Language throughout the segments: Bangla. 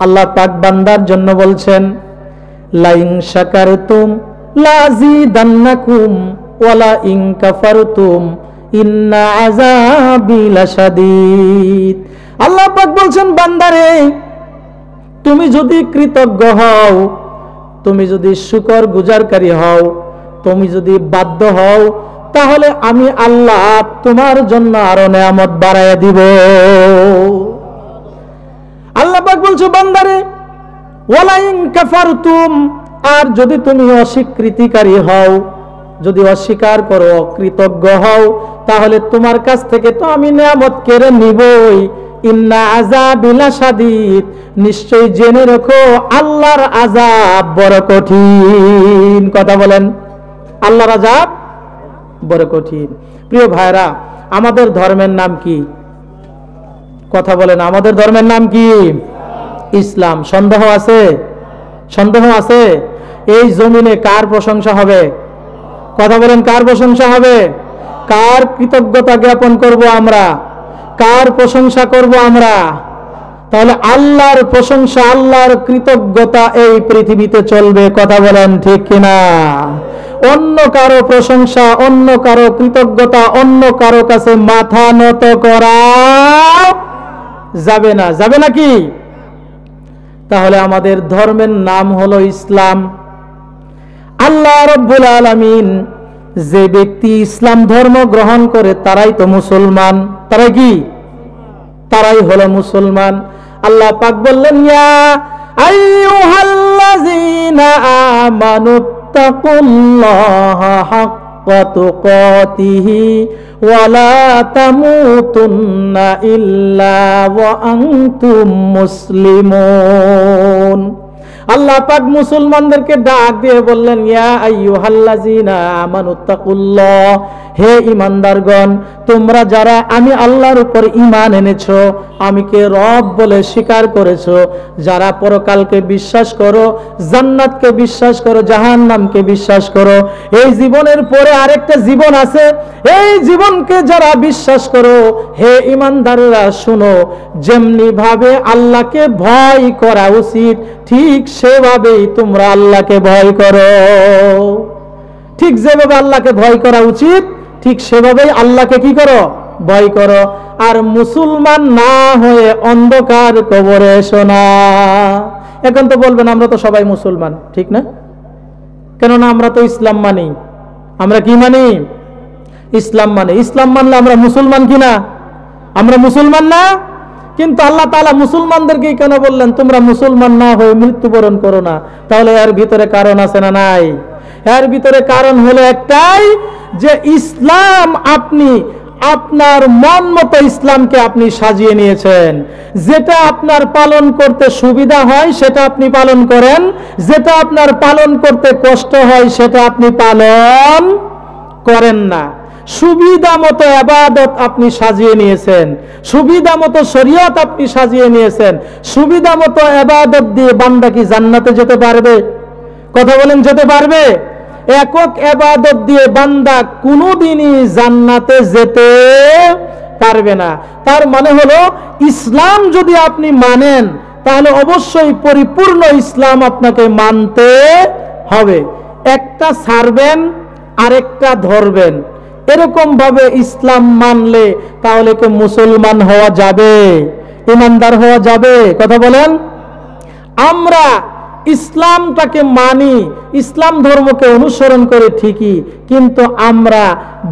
আল্লাহ পাক বান্দার জন্য বলছেন, লাইন শাকারতুম লাযিদান্নাকুম ওয়ালা ইন কাফারতুম ইন্না আযাবি লাশাদীদ। আল্লাহ পাক বলছেন, বান্দারে তুমি যদি কৃতজ্ঞ হও, তুমি যদি শুকর গুজারকারী হও, তুমি যদি বাধ্য হও, তাহলে আমি আল্লাহ তোমার জন্য আরো নেয়ামত বাড়াইয়া দিব। আল্লাহ পাক বলছো, বান্দারে ওয়ালা ইন কাফারতুম, আর যদি তুমি অস্বীকৃতিকারী হও, যদি অস্বীকার করো, অকৃতজ্ঞ হও, তাহলে তোমার কাছ থেকে তো আমি নেয়ামত কেড়ে নিবই। ইন্না আযাবি লাশাদীদ, নিশ্চয় জেনে রাখো আল্লাহর আযাব বড় কঠিন। কথা বলেন, আল্লাহর আযাব বড় কঠিন। প্রিয় ভাইরা, আমাদের ধর্মের নাম কি? কথা বলেন, আমাদের ধর্মের নাম কি? ইসলাম। সন্দেহ আছে? সন্দেহ আছে? এই জমিনে কার প্রশংসা হবে? কথা বলেন, কার প্রশংসা হবে? কার কৃতজ্ঞতা জ্ঞাপন করব আমরা? কার প্রশংসা করব আমরা? তাহলে আল্লাহর প্রশংসা, আল্লাহর কৃতজ্ঞতা এই পৃথিবীতে চলবে। কথা বলেন ঠিক কিনা? অন্য কারো প্রশংসা, অন্য কারো কৃতজ্ঞতা, অন্য কারো কাছে মাথা নত করা যাবে না। যাবে নাকি? তাহলে আমাদের ধর্মের নাম হলো ইসলাম। আল্লাহ রাব্বুল আলামিন, যে ব্যক্তি ইসলাম ধর্ম গ্রহণ করে তারাই তো মুসলমান। তারাই কি? তারাই হলো মুসলমান। আল্লাহ পাক বললেন, ইয়া আইয়ুহাল্লাযীনা আমানুত্তাকুল্লাহা হাক্কা তুকাতিহি ওয়া লা তামুতুন্না ইল্লা ওয়া আনতুম মুসলিমুন। আল্লাহ পাক মুসলমানদেরকে ডাক দিয়ে বললেন, ইয়া আইয়ুহাল্লাযীনা আমানুত্তাকুল্লাহ, হে ঈমানদারগণ, তোমরা যারা আমি আল্লাহর উপর ঈমান এনেছো, আমিকে রব বলে স্বীকার করেছো, যারা পরকালকে বিশ্বাস করো, জান্নাতকে বিশ্বাস করো, জাহান্নামকে বিশ্বাস করো, এই জীবনের পরে আরেকটা জীবন আছে, এই জীবনকে যারা বিশ্বাস করো, হে ঈমানদাররা শুনো, যেমনি ভাবে আল্লাহকে ভয় করা উচিত ঠিক সেভাবেই তোমরা আল্লাহকে ভয় করো। ঠিক যেভাবে আল্লাহকে ভয় করা উচিত ঠিক সেভাবেই আল্লাহকে কি করো? ভয় করো। আর মুসলমান না হয়ে অন্ধকার কবরে এসো না। এখন তো বলবেন, আমরা তো সবাই মুসলমান, ঠিক না? কেননা আমরা তো ইসলাম মানি। আমরা কি মানি? ইসলাম মানি। ইসলাম মানলে আমরা মুসলমান কিনা? আমরা মুসলমান না? কিন্তু আল্লাহ তাআলা মুসলমানদেরকে কেন বললেন তোমরা মুসলমান না হয়ে মৃত্যুবরণ করো না? তাহলে এর ভিতরে কারণ আছে না নাই? এর ভিতরে কারণ হলো একটাই, যে ইসলাম আপনি আপনার মন মতো ইসলামকে আপনি সাজিয়ে নিয়েছেন। যেটা আপনার পালন করতে সুবিধা হয় সেটা আপনি পালন করেন, যেটা আপনার পালন করতে কষ্ট হয় সেটা আপনি পালন করেন না। সুবিধা মতো ইবাদত আপনি সাজিয়ে নিয়েছেন, সুবিধা মতো শরীয়ত আপনি সাজিয়ে নিয়েছেন। সুবিধা মতো ইবাদত দিয়ে বান্দা কি জান্নাতে যেতে পারবে? কথা বলেন, যেতে পারবে? একক ইবাদত দিয়ে বান্দা কোনোদিনই জান্নাতে যেতে পারবে না। তার মানে হলো, ইসলাম যদি আপনি মানেন তাহলে অবশ্যই পরিপূর্ণ ইসলাম আপনাকে মানতে হবে। একটা ছাড়বেন আরেকটা ধরবেন, এরকম ভাবে ইসলাম মানলে তাহলে কি মুসলমান হওয়া যাবে? ঈমানদার হওয়া যাবে? কথা বলেন। আমরা ইসলামটাকে মানি, ইসলাম ধর্মকে অনুসরণ করে ঠিকই, কিন্তু আমরা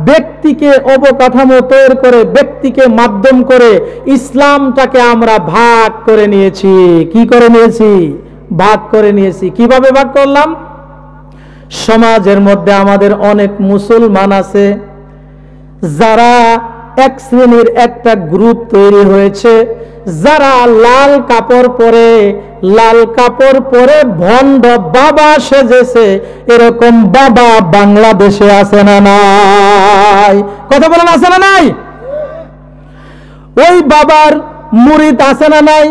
ব্যক্তিকে অবকাঠামো তৈরি করে, ব্যক্তিকে মাধ্যম করে ইসলামটাকে আমরা ভাগ করে নিয়েছি। কি করে নিয়েছি? ভাগ করে নিয়েছি। কিভাবে ভাগ করলাম? সমাজের মধ্যে আমাদের অনেক মুসলমান আছে যারা এক শ্রেণীর একটা গ্রুপ তৈরি হয়েছে, যারা লাল কাপড় পরে, লাল কাপড় পরে ভণ্ড বাবা সেজেছে। এরকম বাবা বাংলাদেশে আছে না নাই? কথা বলেন, আছে না নাই? ওই বাবার মুরিদ আছে না নাই?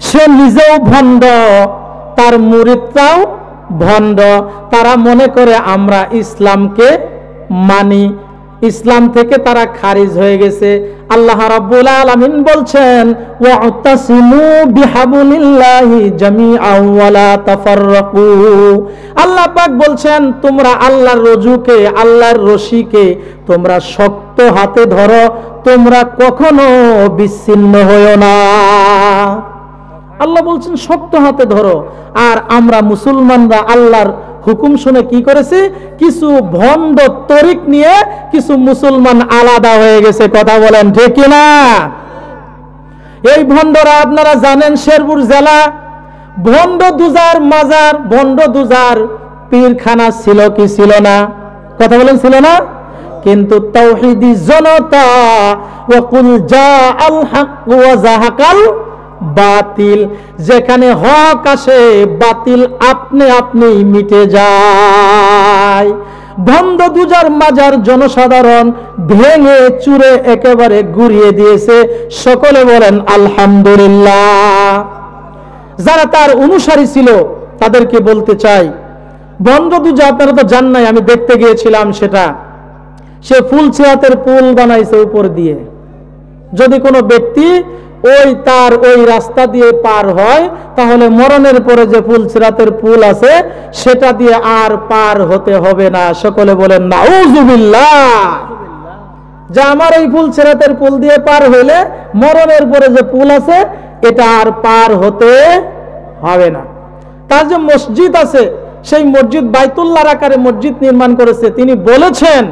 সে নিজেও ভণ্ড, তার মুরিদরাও ভণ্ড। তারা মনে করে আমরা ইসলামকে মানি, ইসলাম থেকে তারা খারিজ হয়ে গেছে। আল্লাহ রাব্বুল আলামিন বলছেন ওয়াতাসিমু বিহাবলিল্লাহি জামিআন ওয়া লা তাফাররাকু। আল্লাহ পাক বলছেন তোমরা আল্লাহর রজ্জুকে, আল্লাহর রশিকে তোমরা শক্ত হাতে ধরো, তোমরা কখনো বিচ্ছিন্ন হয়ো না। আল্লাহ বলছেন শক্ত হাতে ধরো। আর আমরা মুসলমানরা আল্লাহর হুকুম শুনে কি করেছে? কিছু ভণ্ড তরিক নিয়ে কিছু মুসলমান আলাদা হয়ে গেছে। কথা বলেন ঠিক কিনা? এই ভণ্ডরা আপনারা জানেন শেরপুর জেলা ভণ্ড দুজার মাজার, ভণ্ড দুজার পীরখানা ছিল কি ছিল না? কথা বলেন ছিল না? কিন্তু তাওহীদি জনতা ওয়াকুল জাআল হক ওয়া যাহাকাল বাতিল, যেখানে হক আসে বাতিল আপনি আপনি মিটে যায়। ভণ্ড দুজার মাজার জনসাধারণ ভেঙে চুরে একেবারে গুড়িয়ে দিয়েছে। সকলে বলেন আলহামদুলিল্লাহ। যারা তার অনুসারী ছিল তাদেরকে বলতে চাই, ভণ্ড দুজা আপনারা তো জান নাই, আমি দেখতে গিয়েছিলাম সেটা। সে ফুলছিরাতের পুল বানাইছে উপর দিয়ে। যদি কোনো ব্যক্তি ওই রাস্তা দিয়ে পার হয় তাহলে মরণের পরে যে ফুলছিরাতের পুল আছে সেটা দিয়ে আর পার হতে হবে না। সকলে বলেন নাউজুবিল্লাহ। যে আমার এই ফুলছিরাতের পুল দিয়ে পার হইলে মরণের পরে যে পুল আছে এটা আর পার হতে হবে না। তার যে মসজিদ আছে সেই মসজিদ বাইতুল্লাহর আকারে মসজিদ নির্মাণ করেছে। তিনি বলেছেন,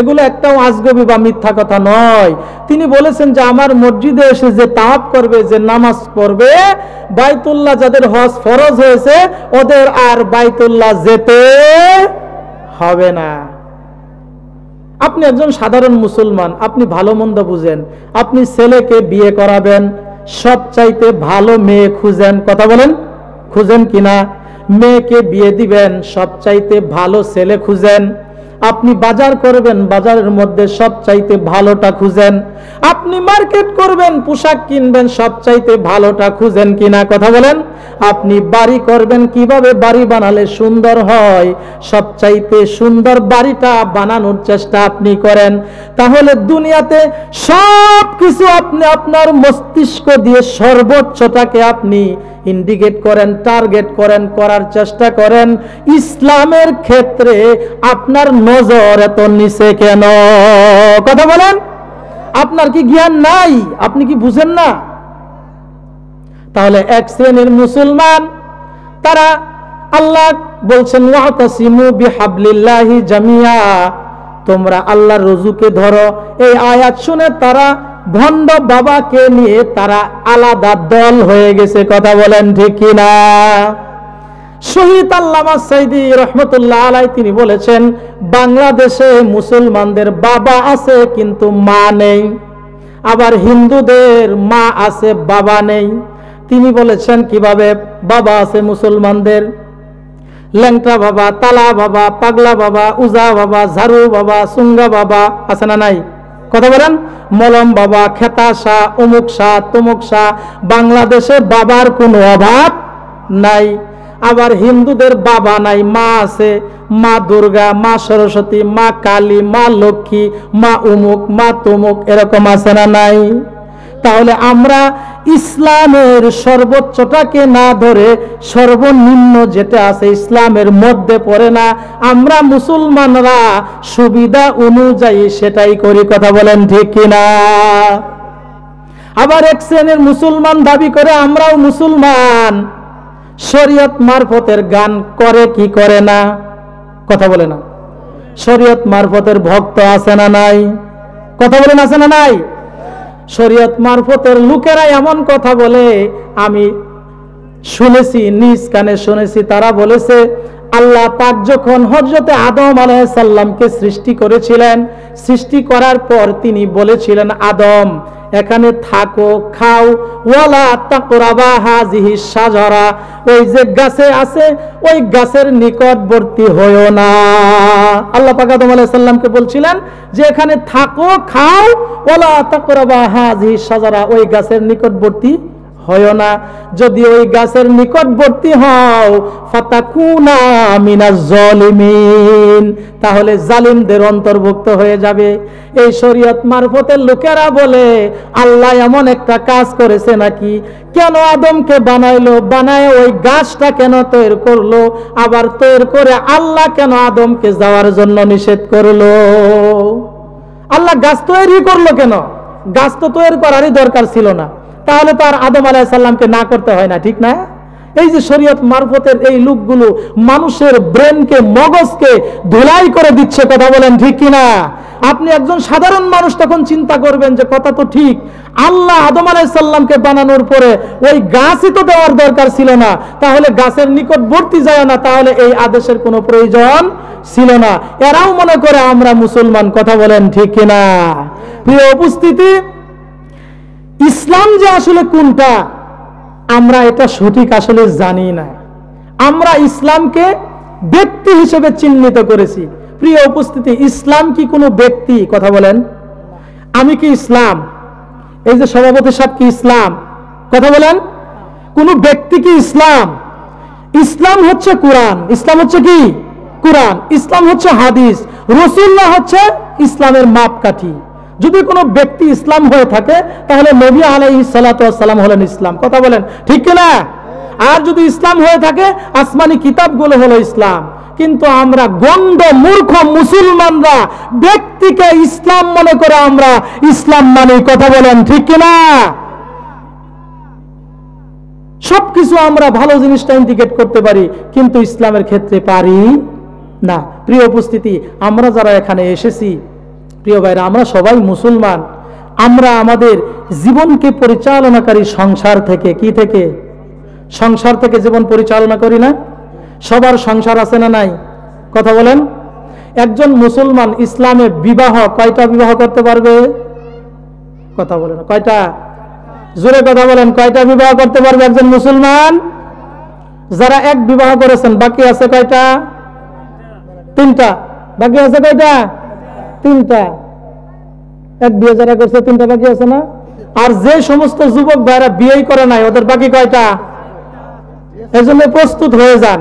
এগুলো একটাও আজগবি বা মিথ্যা কথা নয়, তিনি বলেছেন যে আমার মসজিদে এসে যে তাওয়াফ করবে, যে নামাজ পড়বে, বাইতুল্লাহ যাদের হজ ফরজ হয়েছে ওদের আর বাইতুল্লাহ যেতে হবে না। আপনি একজন সাধারণ মুসলমান, আপনি ভালো মন্দ বুঝেন, আপনি ছেলেকে বিয়ে করাবেন, সবচাইতে ভালো মেয়ে খুঁজেন। কথা বলেন, খুঁজেন কিনা? মেয়েকে বিয়ে দিবেন, সবচাইতে ভালো ছেলে খুঁজেন। আপনি বাজার করবেন, বাজারের মধ্যে সবচাইতে ভালোটা খুঁজেন। আপনি মার্কেট করবেন, পোশাক কিনবেন, সবচাইতে ভালোটা খুঁজেন কিনা? কথা বলেন। আপনি বাড়ি করবেন, কিভাবে বাড়ি বানালে সুন্দর হয়, সবচাইতে সুন্দর বাড়িটা বানানোর চেষ্টা আপনি করেন। তাহলে দুনিয়াতে সব কিছু আপনি আপনার মস্তিষ্ক দিয়ে সর্বোচ্চটাকে আপনি ইন্ডিকেট করেন, টার্গেট করেন, করার চেষ্টা করেন। ইসলামের ক্ষেত্রে আপনার নজর এত নিচে কেন? কথা বলেন। আপনার কি জ্ঞান নাই? আপনি কি বুঝেন না? তাহলে এক শ্রেণীর মুসলমান তারা আল্লাহ বলছেন ওয়াতাসিমু বিহাবলিল্লাহি জামিয়া, তোমরা আল্লাহর রজ্জুকে ধরো। এই আয়াত শুনে তারা ভণ্ড বাবাকে নিয়ে তারা আলাদা দল হয়ে গেছে। কথা বলেন ঠিক কিনা? শহীদ আল্লামা সাইদি রহমতুল্লাহ আলাইহি তিনি বলেছেন বাংলাদেশে মুসলমানদের বাবা আছে কিন্তু মা নেই, আবার হিন্দুদের মা আছে বাবা নেই। তিনি বলেছেন কিভাবে বাবা আছে মুসলমানদের? ল্যাংটা বাবা, তালা বাবা, পাগলা বাবা, উজা বাবা, ঝাড়ু বাবা, সুঙ্গা বাবা আছে না নাই? কথা বলেন। মলম বাবা, খেতা শাহ, অমুক শাহ, তমুক শাহ। বাংলাদেশে বাবার কোনো অভাব নাই। আবার হিন্দুদের বাবা নাই, মা আছে। মা দুর্গা, মা সরস্বতী, মা কালী, মা লক্ষ্মী, মা উমুক, মা তমুক, এরকম আছে না নাই? তাহলে আমরা ইসলামের সর্বোচ্চটাকে না ধরে সর্বনিম্ন যেটা আছে ইসলামের মধ্যে পড়ে না, আমরা মুসলমানরা সুবিধা অনুযায়ী সেটাই করি। কথা বলেন ঠিক কিনা? আবার এক শ্রেণীর মুসলমান দাবি করে আমরাও মুসলমান, শরীয়ত মারফতের গান করে কি করে না? কথা বলে না। শরীয়ত মারফতের ভক্ত আছে না নাই? কথা বলেন আছে না নাই? শরীয়ত মারফতের লোকেরা এমন কথা বলে, আমি শুনেছি, নিজ কানে শুনেছি। তারা বলেছে আল্লাহ পাক যখন হযরতে আদম আলাইহিস সালামকে সৃষ্টি করেছিলেন, সৃষ্টি করার পর তিনি বলেছিলেন আদম এখানে থাকো, খাও, ওয়ালা তাকরাবা হাযিহি শাজারা, ওই যে গাছে আছে ওই গাছের নিকটবর্তী হয়ো না। আল্লাহ পাক আদম আলাইহিস সালামকে বলছিলেন যে এখানে থাকো, খাও, ওয়ালা তাকরাবা হাযিহি শাজারা, ওই গাছের নিকটবর্তী হয় না। যদি ওই গাছের নিকটবর্তী হও ফাতাকুনা মিনাজ জালিমিন, তাহলে জালিমদের অন্তর্ভুক্ত হয়ে যাবে। এই শরীয়ত মারফতের লোকেরা বলে আল্লাহ এমন একটা কাজ করেছে নাকি, কেন আদমকে বানাইলো, বানায় ওই গাছটা কেন তৈরি করলো, আবার তৈরি করে আল্লাহ কেন আদমকে যাওয়ার জন্য নিষেধ করলো? আল্লাহ গাছ তৈরি করলো কেন? গাছ তো তৈরি করারই দরকার ছিল না, তাহলে তো আর আদম আলাইহিস সালামকে না করতে হয় না, ঠিক না? এই যে শরীয়ত মারফতের এই লোকগুলো মানুষের ব্রেনকে, মগজকে ধুলাই করে দিচ্ছে, কথা বলেন ঠিক কিনা? আপনি একজন সাধারণ মানুষ তখন চিন্তা করবেন যে কথা তো ঠিক, আল্লাহ আদম আলাইহিস সালামকে বানানোর পরে ওই গাছই তো দেওয়ার দরকার ছিল না, তাহলে গাছের নিকটবর্তী যায় না, তাহলে এই আদেশের কোনো প্রয়োজন ছিল না। এরাও মনে করে আমরা মুসলমান, কথা বলেন ঠিক কিনা? প্রিয় উপস্থিতি, ইসলাম যে আসলে কোনটা আমরা এটা সঠিক আসলে জানি না। আমরা ইসলামকে ব্যক্তি হিসেবে চিহ্নিত করেছি। প্রিয় উপস্থিতি, ইসলাম কি কোনো ব্যক্তি? কথা বলেন। আমি কি ইসলাম? এই যে সভাপতি সাহেব কি ইসলাম? কথা বলেন। কোন ব্যক্তি কি ইসলাম? ইসলাম হচ্ছে কোরআন। ইসলাম হচ্ছে কি? কোরআন। ইসলাম হচ্ছে হাদিস। রাসূলুল্লাহ হচ্ছে ইসলামের মাপকাঠি। যদি কোনো ব্যক্তি ইসলাম হয়ে থাকে তাহলে নবী আলাইহিস সালাতু ওয়াস সালাম হলেন ইসলাম, কথা বলেন ঠিক কি না? আর যদি ইসলাম হয়ে থাকে আসমানি কিতাবগুলো হলো ইসলাম। কিন্তু আমরা গন্ড মূর্খ মুসলমানরা ব্যক্তিকে ইসলাম মনে করে আমরা ইসলাম মানি, কথা বলেন ঠিক কি না? সবকিছু আমরা ভালো জিনিসটা ইন্ডিকেট করতে পারি, কিন্তু ইসলামের ক্ষেত্রে পারি না। প্রিয় উপস্থিতি, আমরা যারা এখানে এসেছি, প্রিয় ভাইরা, আমরা সবাই মুসলমান। আমরা আমাদের জীবনকে পরিচালনাকারী সংসার থেকে, কি থেকে? সংসার থেকে জীবন পরিচালনা করি না? সবার সংসার আছে না নাই? কথা বলেন। একজন মুসলমান ইসলামে বিবাহ কয়টা বিবাহ করতে পারবে? কথা বলেন কয়টা? জোরে কথা বলেন, কয়টা বিবাহ করতে পারবে একজন মুসলমান? যারা এক বিবাহ করেছেন বাকি আছে কয়টা? তিনটা। বাকি আছে কয়টা? তিনটা। এক বিয়ে যারা করছে তিনটা বাকি আছে না? আর যে সমস্ত যুবক ভাইরা বিয়েই করে নাই ওদের বাকি কয়টা? এজন্য প্রস্তুত হয়ে যান,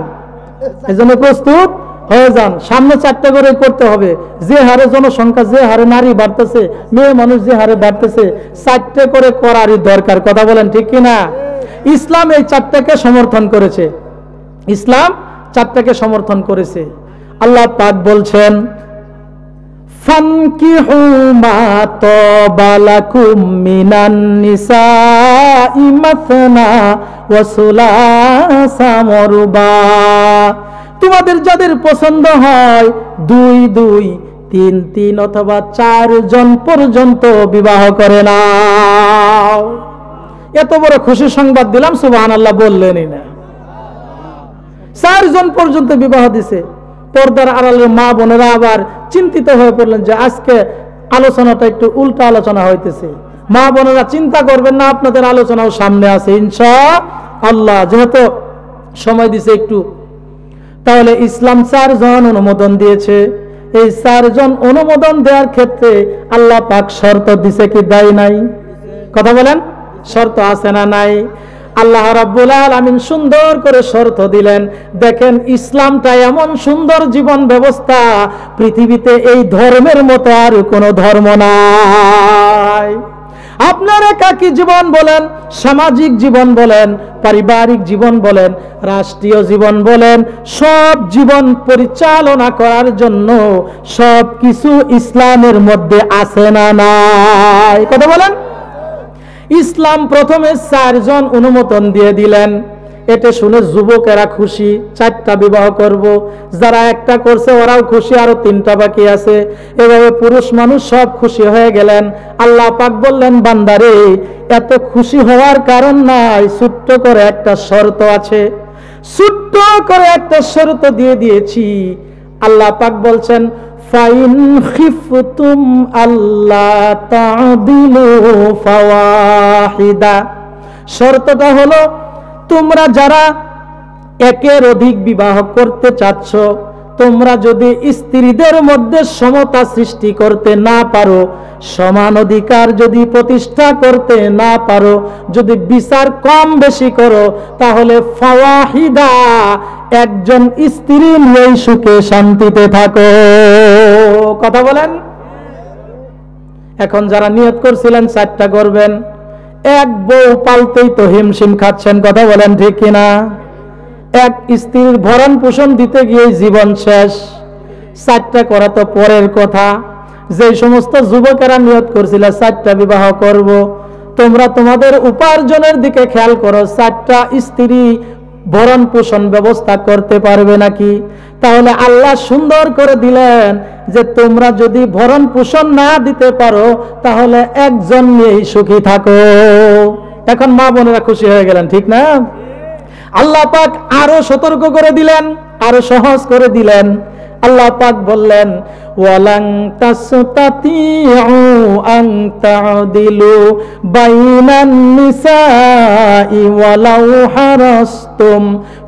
এজন্য প্রস্তুত হয়ে যান। সামনে চারটে করে করতে হবে। যে হারে জনসংখ্যা, যে হারে নারী বাড়তেছে, মেয়ে মানুষ যে হারে বাড়তেছে, চারটে করে করারই দরকার, কথা বলেন ঠিক কিনা? ইসলাম এই চারটাকে সমর্থন করেছে। ইসলাম চারটাকে সমর্থন করেছে। আল্লাহ পাক বলছেন ফানকিহু মা তাবা লাকুম মিনান নিসাই মাসনা ওয়া সুলাসা ওয়া রুবা। তোমাদের যাদের পছন্দ হয় 2 2, 3 3 অথবা 4 জন পর্যন্ত বিবাহ করে নাও। এত বড় খুশি সংবাদ দিলাম, সুবহানাল্লাহ বললেনই না। 4 জন পর্যন্ত বিবাহ দিছে। পর্দার আড়ালের মা বোনেরা আবার চিন্তিত হয়ে পড়লেন যে আজকে আলোচনাটা একটু উল্টা আলোচনা হইতেছে। মা বোনেরা চিন্তা করবেন না, আপনাদের আলোচনাও সামনে আছে ইনশাআল্লাহ, যেহেতু সময় দিছে একটু। তাহলে ইসলাম 4 জন অনুমোদন দিয়েছে। এই 4 জন অনুমোদন দেওয়ার ক্ষেত্রে আল্লাহ পাক শর্ত দিছে কি দেয় নাই? কথা বলেন, শর্ত আছে না নাই? আল্লাহ রাব্বুল আলামিন সুন্দর করে শর্ত দিলেন। দেখেন, ইসলামটা এমন সুন্দর জীবন ব্যবস্থা, পৃথিবীতে এই ধর্মের মতো আর কোনো ধর্ম নাই। আপনার একাকী জীবন বলেন, সামাজিক জীবন বলেন, পারিবারিক জীবন বলেন, রাষ্ট্রীয় জীবন বলেন, সব জীবন পরিচালনা করার জন্য সব কিছু ইসলামের মধ্যে আছে না নাই? কথা বলেন। ইসলাম প্রথমে 4 জন অনুমোদন দিয়ে দিলেন। এটা শুনে যুবকেরা খুশি, 4টা বিবাহ করব। যারা একটা করছে ওরাও খুশি, আরো 3টা বাকি আছে। এভাবে পুরুষ মানুষ সব খুশি হয়ে গেলেন। আল্লাহ পাক বললেন, বান্দারে এত খুশি হওয়ার কারণ নাই, ছোট্ট করে একটা শর্ত আছে। ছোট্ট করে একটা শর্ত দিয়ে দিয়েছি। আল্লাহ পাক বলছেন, ফাইন খিফতুম আল্লাহ তা'দিলু ফাওয়াহিদা। শর্তটা হলো, তোমরা যারা একের অধিক বিবাহ করতে চাচ্ছ, তোমরা যদি স্ত্রীদের মধ্যে সমতা সৃষ্টি করতে না পারো, সমান অধিকার যদি প্রতিষ্ঠা করতে না পারো, যদি বিচার কম বেশি করো, তাহলে ফাওয়াহিদা, একজন স্ত্রী নিয়েই সুখে শান্তিতে থাকো। কথা বলেন। এখন যারা নিয়ত করছিলেন 4টা করবেন, এক বউ পালতেই তো হিমশিম খাচ্ছেন। কথা বলেন ঠিক কিনা? এক স্ত্রীর ভরণ পোষণ দিতে গিয়ে জীবন শেষ। 4টা করা তো পরের কথা। যে সমস্ত যুবকেরা নিয়ত করছিল 4টা বিবাহ করব, তোমরা তোমাদের উপার্জনের দিকে খেয়াল করো, 4টা স্ত্রী ভরণ পোষণ ব্যবস্থা করতে পারবে নাকি? তাহলে আল্লাহ সুন্দর করে দিলেন যে তোমরা যদি ভরণ পোষণ না দিতে পারো, তাহলে একজন নিয়েই সুখী থাকো। এখন মা বোনেরা খুশি হয়ে গেলেন, ঠিক না? আল্লাহ পাক আরো সতর্ক করে দিলেন, আরো সহজ করে দিলেন। আল্লাহ পাক বললেন, ওয়ালাং তাসতাতিউ আন তা'দিলু বাইনান নিসাই ওয়ালাউ হারাসতুম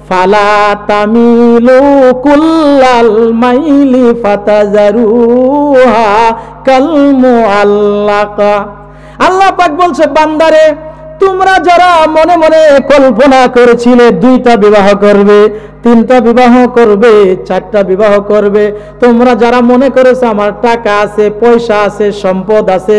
ফালা তামিলু কুল্লাল মাইলি ফাতাজারুহা কাল মুআল্লাকা। আল্লাহ পাক বলছে, বান্দারে, তোমরা যারা মনে মনে কল্পনা করেছিলে 2টা বিবাহ করবে, 3টা বিবাহ করবে, 4টা বিবাহ করবে, তোমরা যারা মনে করেছো আমার টাকা আছে, পয়সা আছে, সম্পদ আছে,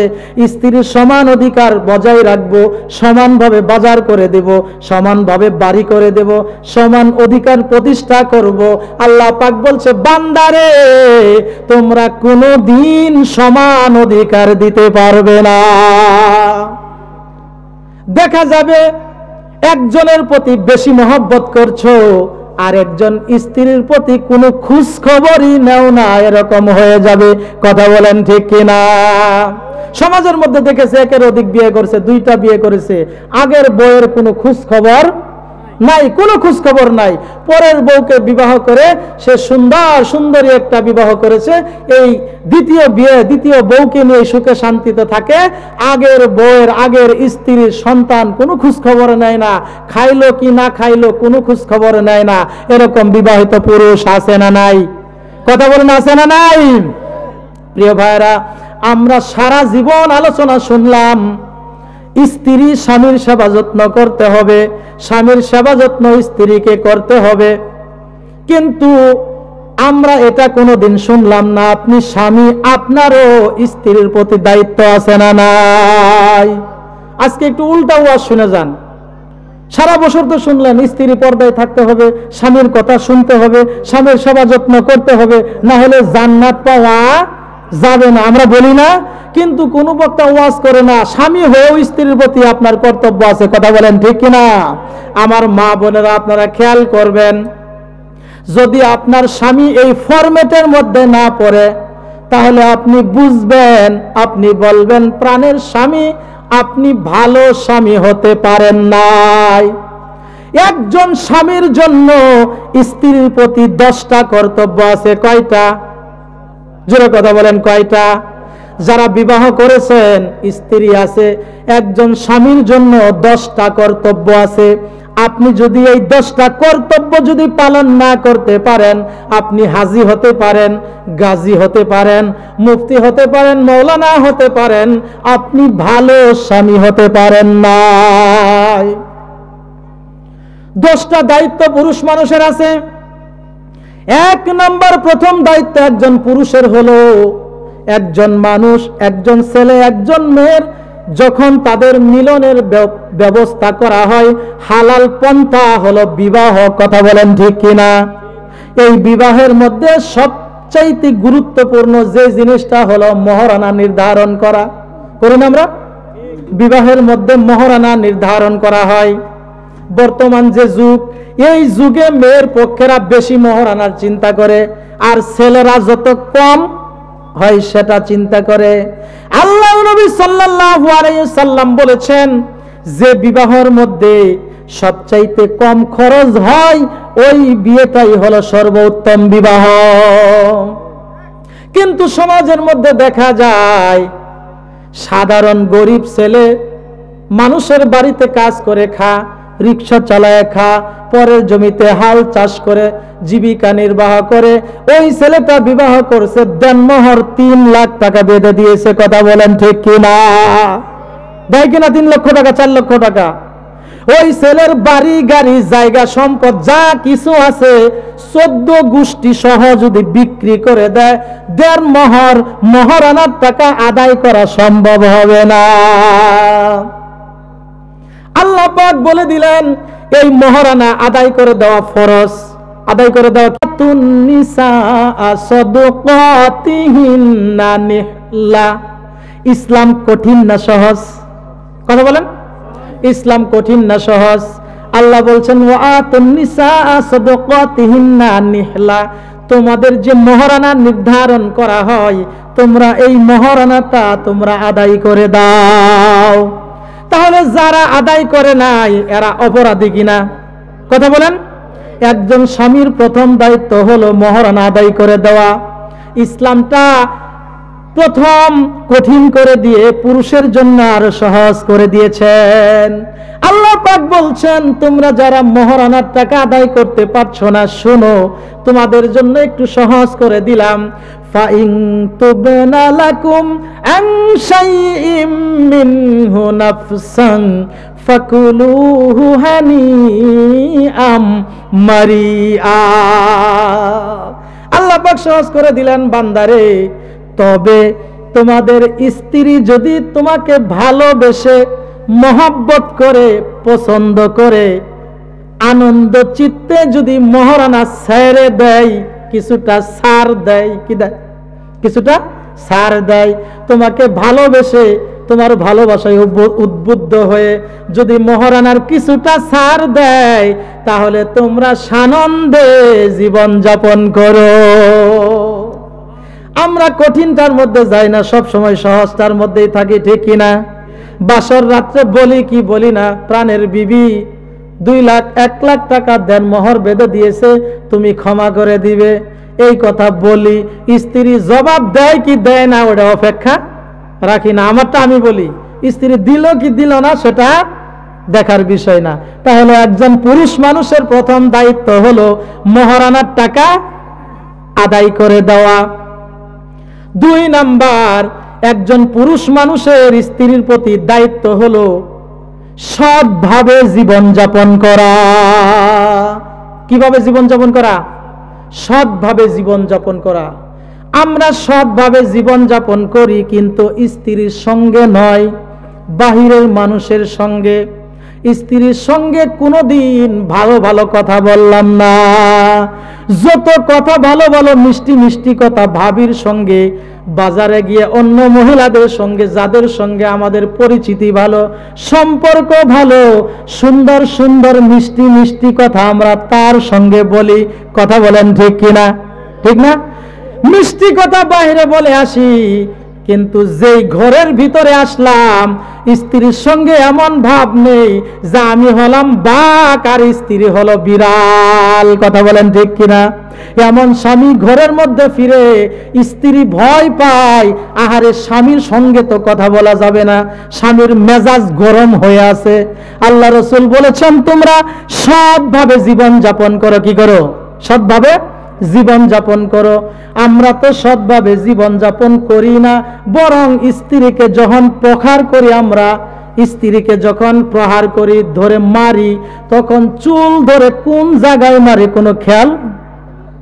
স্ত্রীর সমান অধিকার বজায় রাখবো, সমানভাবে বাজার করে দেব, সমানভাবে বাড়ি করে দেব, সমান অধিকার প্রতিষ্ঠা করব, আল্লাহ পাক বলছে, বান্দারে, তোমরা কোনোদিন সমান অধিকার দিতে পারবে না। দেখা যাবে একজনের প্রতি বেশি মহব্বত করছো, আর একজন স্ত্রীর প্রতি কোনো খোঁজ খবরই নেও না, এরকম হয়ে যাবে। কথা বলেন ঠিক কিনা? সমাজের মধ্যে দেখেছে একের অধিক বিয়ে করছে, 2টা বিয়ে করেছে, আগের বউয়ের কোনো খোঁজ খবর নাই, কোনো খোঁজ খবর নাই। পরের বউকে বিবাহ করে সে সুন্দরী একটা বিবাহ করেছে, এই দ্বিতীয় বউকে নিয়ে সুখে শান্তিতে থাকে। আগের বউয়ের, আগের স্ত্রীর সন্তান কোনো খোঁজ খবর নেয় না, খাইলো কি না খাইলো কোনো খোঁজ খবর নেয় না। এরকম বিবাহিত পুরুষ আছে না নাই? কথা বলেন, আছে না নাই? প্রিয় ভাইরা, আমরা সারা জীবন আলোচনা শুনলাম, স্ত্রী স্বামীর সেবা যত্ন করতে হবে, স্বামীর সেবা যত্ন স্ত্রীকে করতে হবে, কিন্তু আমরা এটা কোনোদিন শুনলাম না আপনি স্বামী, আপনারও স্ত্রীর প্রতি দায়িত্ব আছে না নাই? আজকে একটু উল্টা ওয়াজ শুনে যান। সারা বছর তো শুনলেন স্ত্রী পর্দায় থাকতে হবে, স্বামীর কথা শুনতে হবে, স্বামীর সেবা যত্ন করতে হবে, না হলে জান্নাত পাওয়া যাবে না, আমরা বলি না? কিন্তু কোন বক্তা ওয়াজ করে না স্বামী হয়েও স্ত্রীর প্রতি আপনার কর্তব্য আছে। কথা বলেন ঠিক কিনা? আমার মা বোনেরা, আপনারা খেয়াল করবেন, যদি আপনার স্বামী এই ফরম্যাটের মধ্যে না পড়ে, তাহলে আপনি বুঝবেন, আপনি বলবেন প্রাণের স্বামী, আপনি ভালো স্বামী হতে পারেন নাই। একজন স্বামীর জন্য স্ত্রীর প্রতি 10টা কর্তব্য আছে। কয়টা? জোরে কথা বলেন, কয়টা? যারা বিবাহ করেছেন স্ত্রী আছে, একজন স্বামীর জন্য 10টা কর্তব্য আছে। আপনি যদি এই 10টা কর্তব্য যদি পালন না করতে পারেন, আপনি হাজী হতে পারেন, গাজী হতে পারেন, মুফতি হতে পারেন, মৌলানা হতে পারেন, আপনি ভালো স্বামী হতে পারেন না। 10টা দায়িত্ব পুরুষ মানুষের আছে। 1 নম্বর, প্রথম দায়িত্ব একজন পুরুষের হলো, একজন মানুষ, একজন ছেলে, একজন মেয়ের যখন তাদের মিলনের ব্যবস্থা করা হয়, হালাল পন্থা হলো বিবাহ। কথা বলেন ঠিক কিনা? এই বিবাহের মধ্যে সবচাইতে গুরুত্বপূর্ণ যে জিনিসটা হলো মহারানা নির্ধারণ করা। করুন, আমরা বিবাহের মধ্যে মহারানা নির্ধারণ করা হয়। বর্তমান যে যুগ, এই যুগে মেয়ের পক্ষেরা বেশি মহারানার চিন্তা করে, আর ছেলেরা যত কম হয় সেটা চিন্তা করে। আল্লাহ নবী সাল্লাল্লাহু আলাইহি সাল্লাম বলেছেন, যে বিবাহের মধ্যে সবচাইতে কম খরচ হয় ওই বিয়েটাই হলো সর্বোত্তম বিবাহ। কিন্তু সমাজের মধ্যে দেখা যায় সাধারণ গরিব ছেলে মানুষের বাড়িতে কাজ করে খা, রিক্সা চালায় খা, পরের জমিতে হাল চাষ করে জীবিকা নির্বাহ করে। ওই ছেলেটা বিবাহ করছে, দেনমোহর 3 লাখ টাকা বেঁধে দিয়েছে। কথা বলেন ঠিক কিনা? দেয় কিনা 3 লক্ষ টাকা, 4 লক্ষ টাকা? ওই ছেলের বাড়ি গাড়ি জায়গা সম্পদ যা কিছু আছে 14 গোষ্ঠী সহ যদি বিক্রি করে দেয়, দেনমোহর মহারানার টাকা আদায় করা সম্ভব হবে না। আল্লাহ পাক বলে দিলেন এই মহারানা আদায় করে দেওয়া ফরজ, আদায় করে দেওয়া। ইসলাম কঠিন না সহজ? কথা বলেন, ইসলাম কঠিন না সহজ? আল্লাহ বলছেন তোমাদের যে মহারানা নির্ধারণ করা হয়, তোমরা এই মহারানাটা তোমরা আদায় করে দাও। তাহলে যারা আদায় করে নাই এরা অপরাধী কিনা? কথা বলেন। একজন স্বামীর প্রথম দায়িত্ব হলো মহারানা আদায় করে দেওয়া। ইসলামটা প্রথম কঠিন করে দিয়ে পুরুষের জন্য আরো সহজ করে দিয়েছেন। আল্লাহ পাক বলছেন তোমরা যারা মহারানার টাকা আদায় করতে পারছো না, শোনো তোমাদের জন্য একটু সহজ করে দিলাম। ফাইন তুবনা লাকুম আন শাইইম মিনহু নাফসান ফাকুলুহু হানিআম মারিআ। আল্লাহ পাক সহজ করে দিলেন বান্দারে, তবে তোমাদের স্ত্রী যদি তোমাকে ভালোবেসে মহব্বত করে পছন্দ করে আনন্দ চিত্তে যদি মহারানা ছেড়ে দেয়, কিছুটা ছাড় দেয়, কি দেয়? কিছুটা ছাড় দেয়। তোমাকে ভালোবেসে তোমার ভালোবাসায় উদ্বুদ্ধ হয়ে যদি মহারানার কিছুটা ছাড় দেয়, তাহলে তোমরা সানন্দে জীবন যাপন করো। আমরা কঠিনটার মধ্যে যাই না, সব সময় সহজটার মধ্যেই থাকি, ঠিক কিনা? বাসর রাত্রে বলি কি বলি না, প্রাণের বিবি 2 লাখ 1 লাখ টাকা দেনমোহর বেঁধে দিয়েছে, তুমি ক্ষমা করে দিবে, এই কথা বলি। স্ত্রী জবাব দেয় কি দেয় না ওটা অপেক্ষা রাখি না। আমারটা আমি বলি, স্ত্রী দিল কি দিল না সেটা দেখার বিষয় না। তাহলে একজন পুরুষ মানুষের প্রথম দায়িত্ব হলো মহারানার টাকা আদায় করে দেওয়া। 2 নাম্বার, একজন পুরুষ মানুষের স্ত্রীর প্রতি দায়িত্ব হলো সৎভাবে জীবন যাপন করা। কিভাবে জীবন যাপন করা? সৎভাবে জীবন যাপন করা। আমরা সৎভাবে জীবন যাপন করি, কিন্তু স্ত্রীর সঙ্গে নয়, বাহিরের মানুষের সঙ্গে। স্ত্রীর সঙ্গে কোনোদিন ভালো ভালো কথা বললাম না। যত কথা ভালো ভালো মিষ্টি মিষ্টি কথা ভাবির সঙ্গে, বাজারে গিয়ে অন্য মহিলাদের সঙ্গে, যাদের সঙ্গে আমাদের পরিচিতি ভালো, সম্পর্ক ভালো, সুন্দর সুন্দর মিষ্টি মিষ্টি কথা আমরা তার সঙ্গে বলি। কথা বলেন ঠিক কিনা? ঠিক না? মিষ্টি কথা বাইরে বলে আসি, কিন্তু যেই ঘরের ভিতরে আসলাম স্ত্রীর সঙ্গে এমন ভাব নেই যে আমি হলাম বাঘ আর স্ত্রী হলো বিড়াল। কথা বলেন ঠিক কিনা? এমন স্বামী ঘরের মধ্যে ফিরে স্ত্রী ভয় পায়, আহারে স্বামীর সঙ্গে তো কথা বলা যাবে না, স্বামীর মেজাজ গরম হয়ে আছে। আল্লাহ রাসূল বলেছেন তোমরা সৎভাবে জীবন যাপন করো। কি করো? সৎভাবে জীবন যাপন করো। আমরা তো সৎভাবে জীবন যাপন করি না, বরং স্ত্রীকে যখন প্রহার করি, আমরা স্ত্রীকে যখন প্রহার করি, ধরে মারি, তখন চুল ধরে কোন জায়গায় মারি কোনো খেয়াল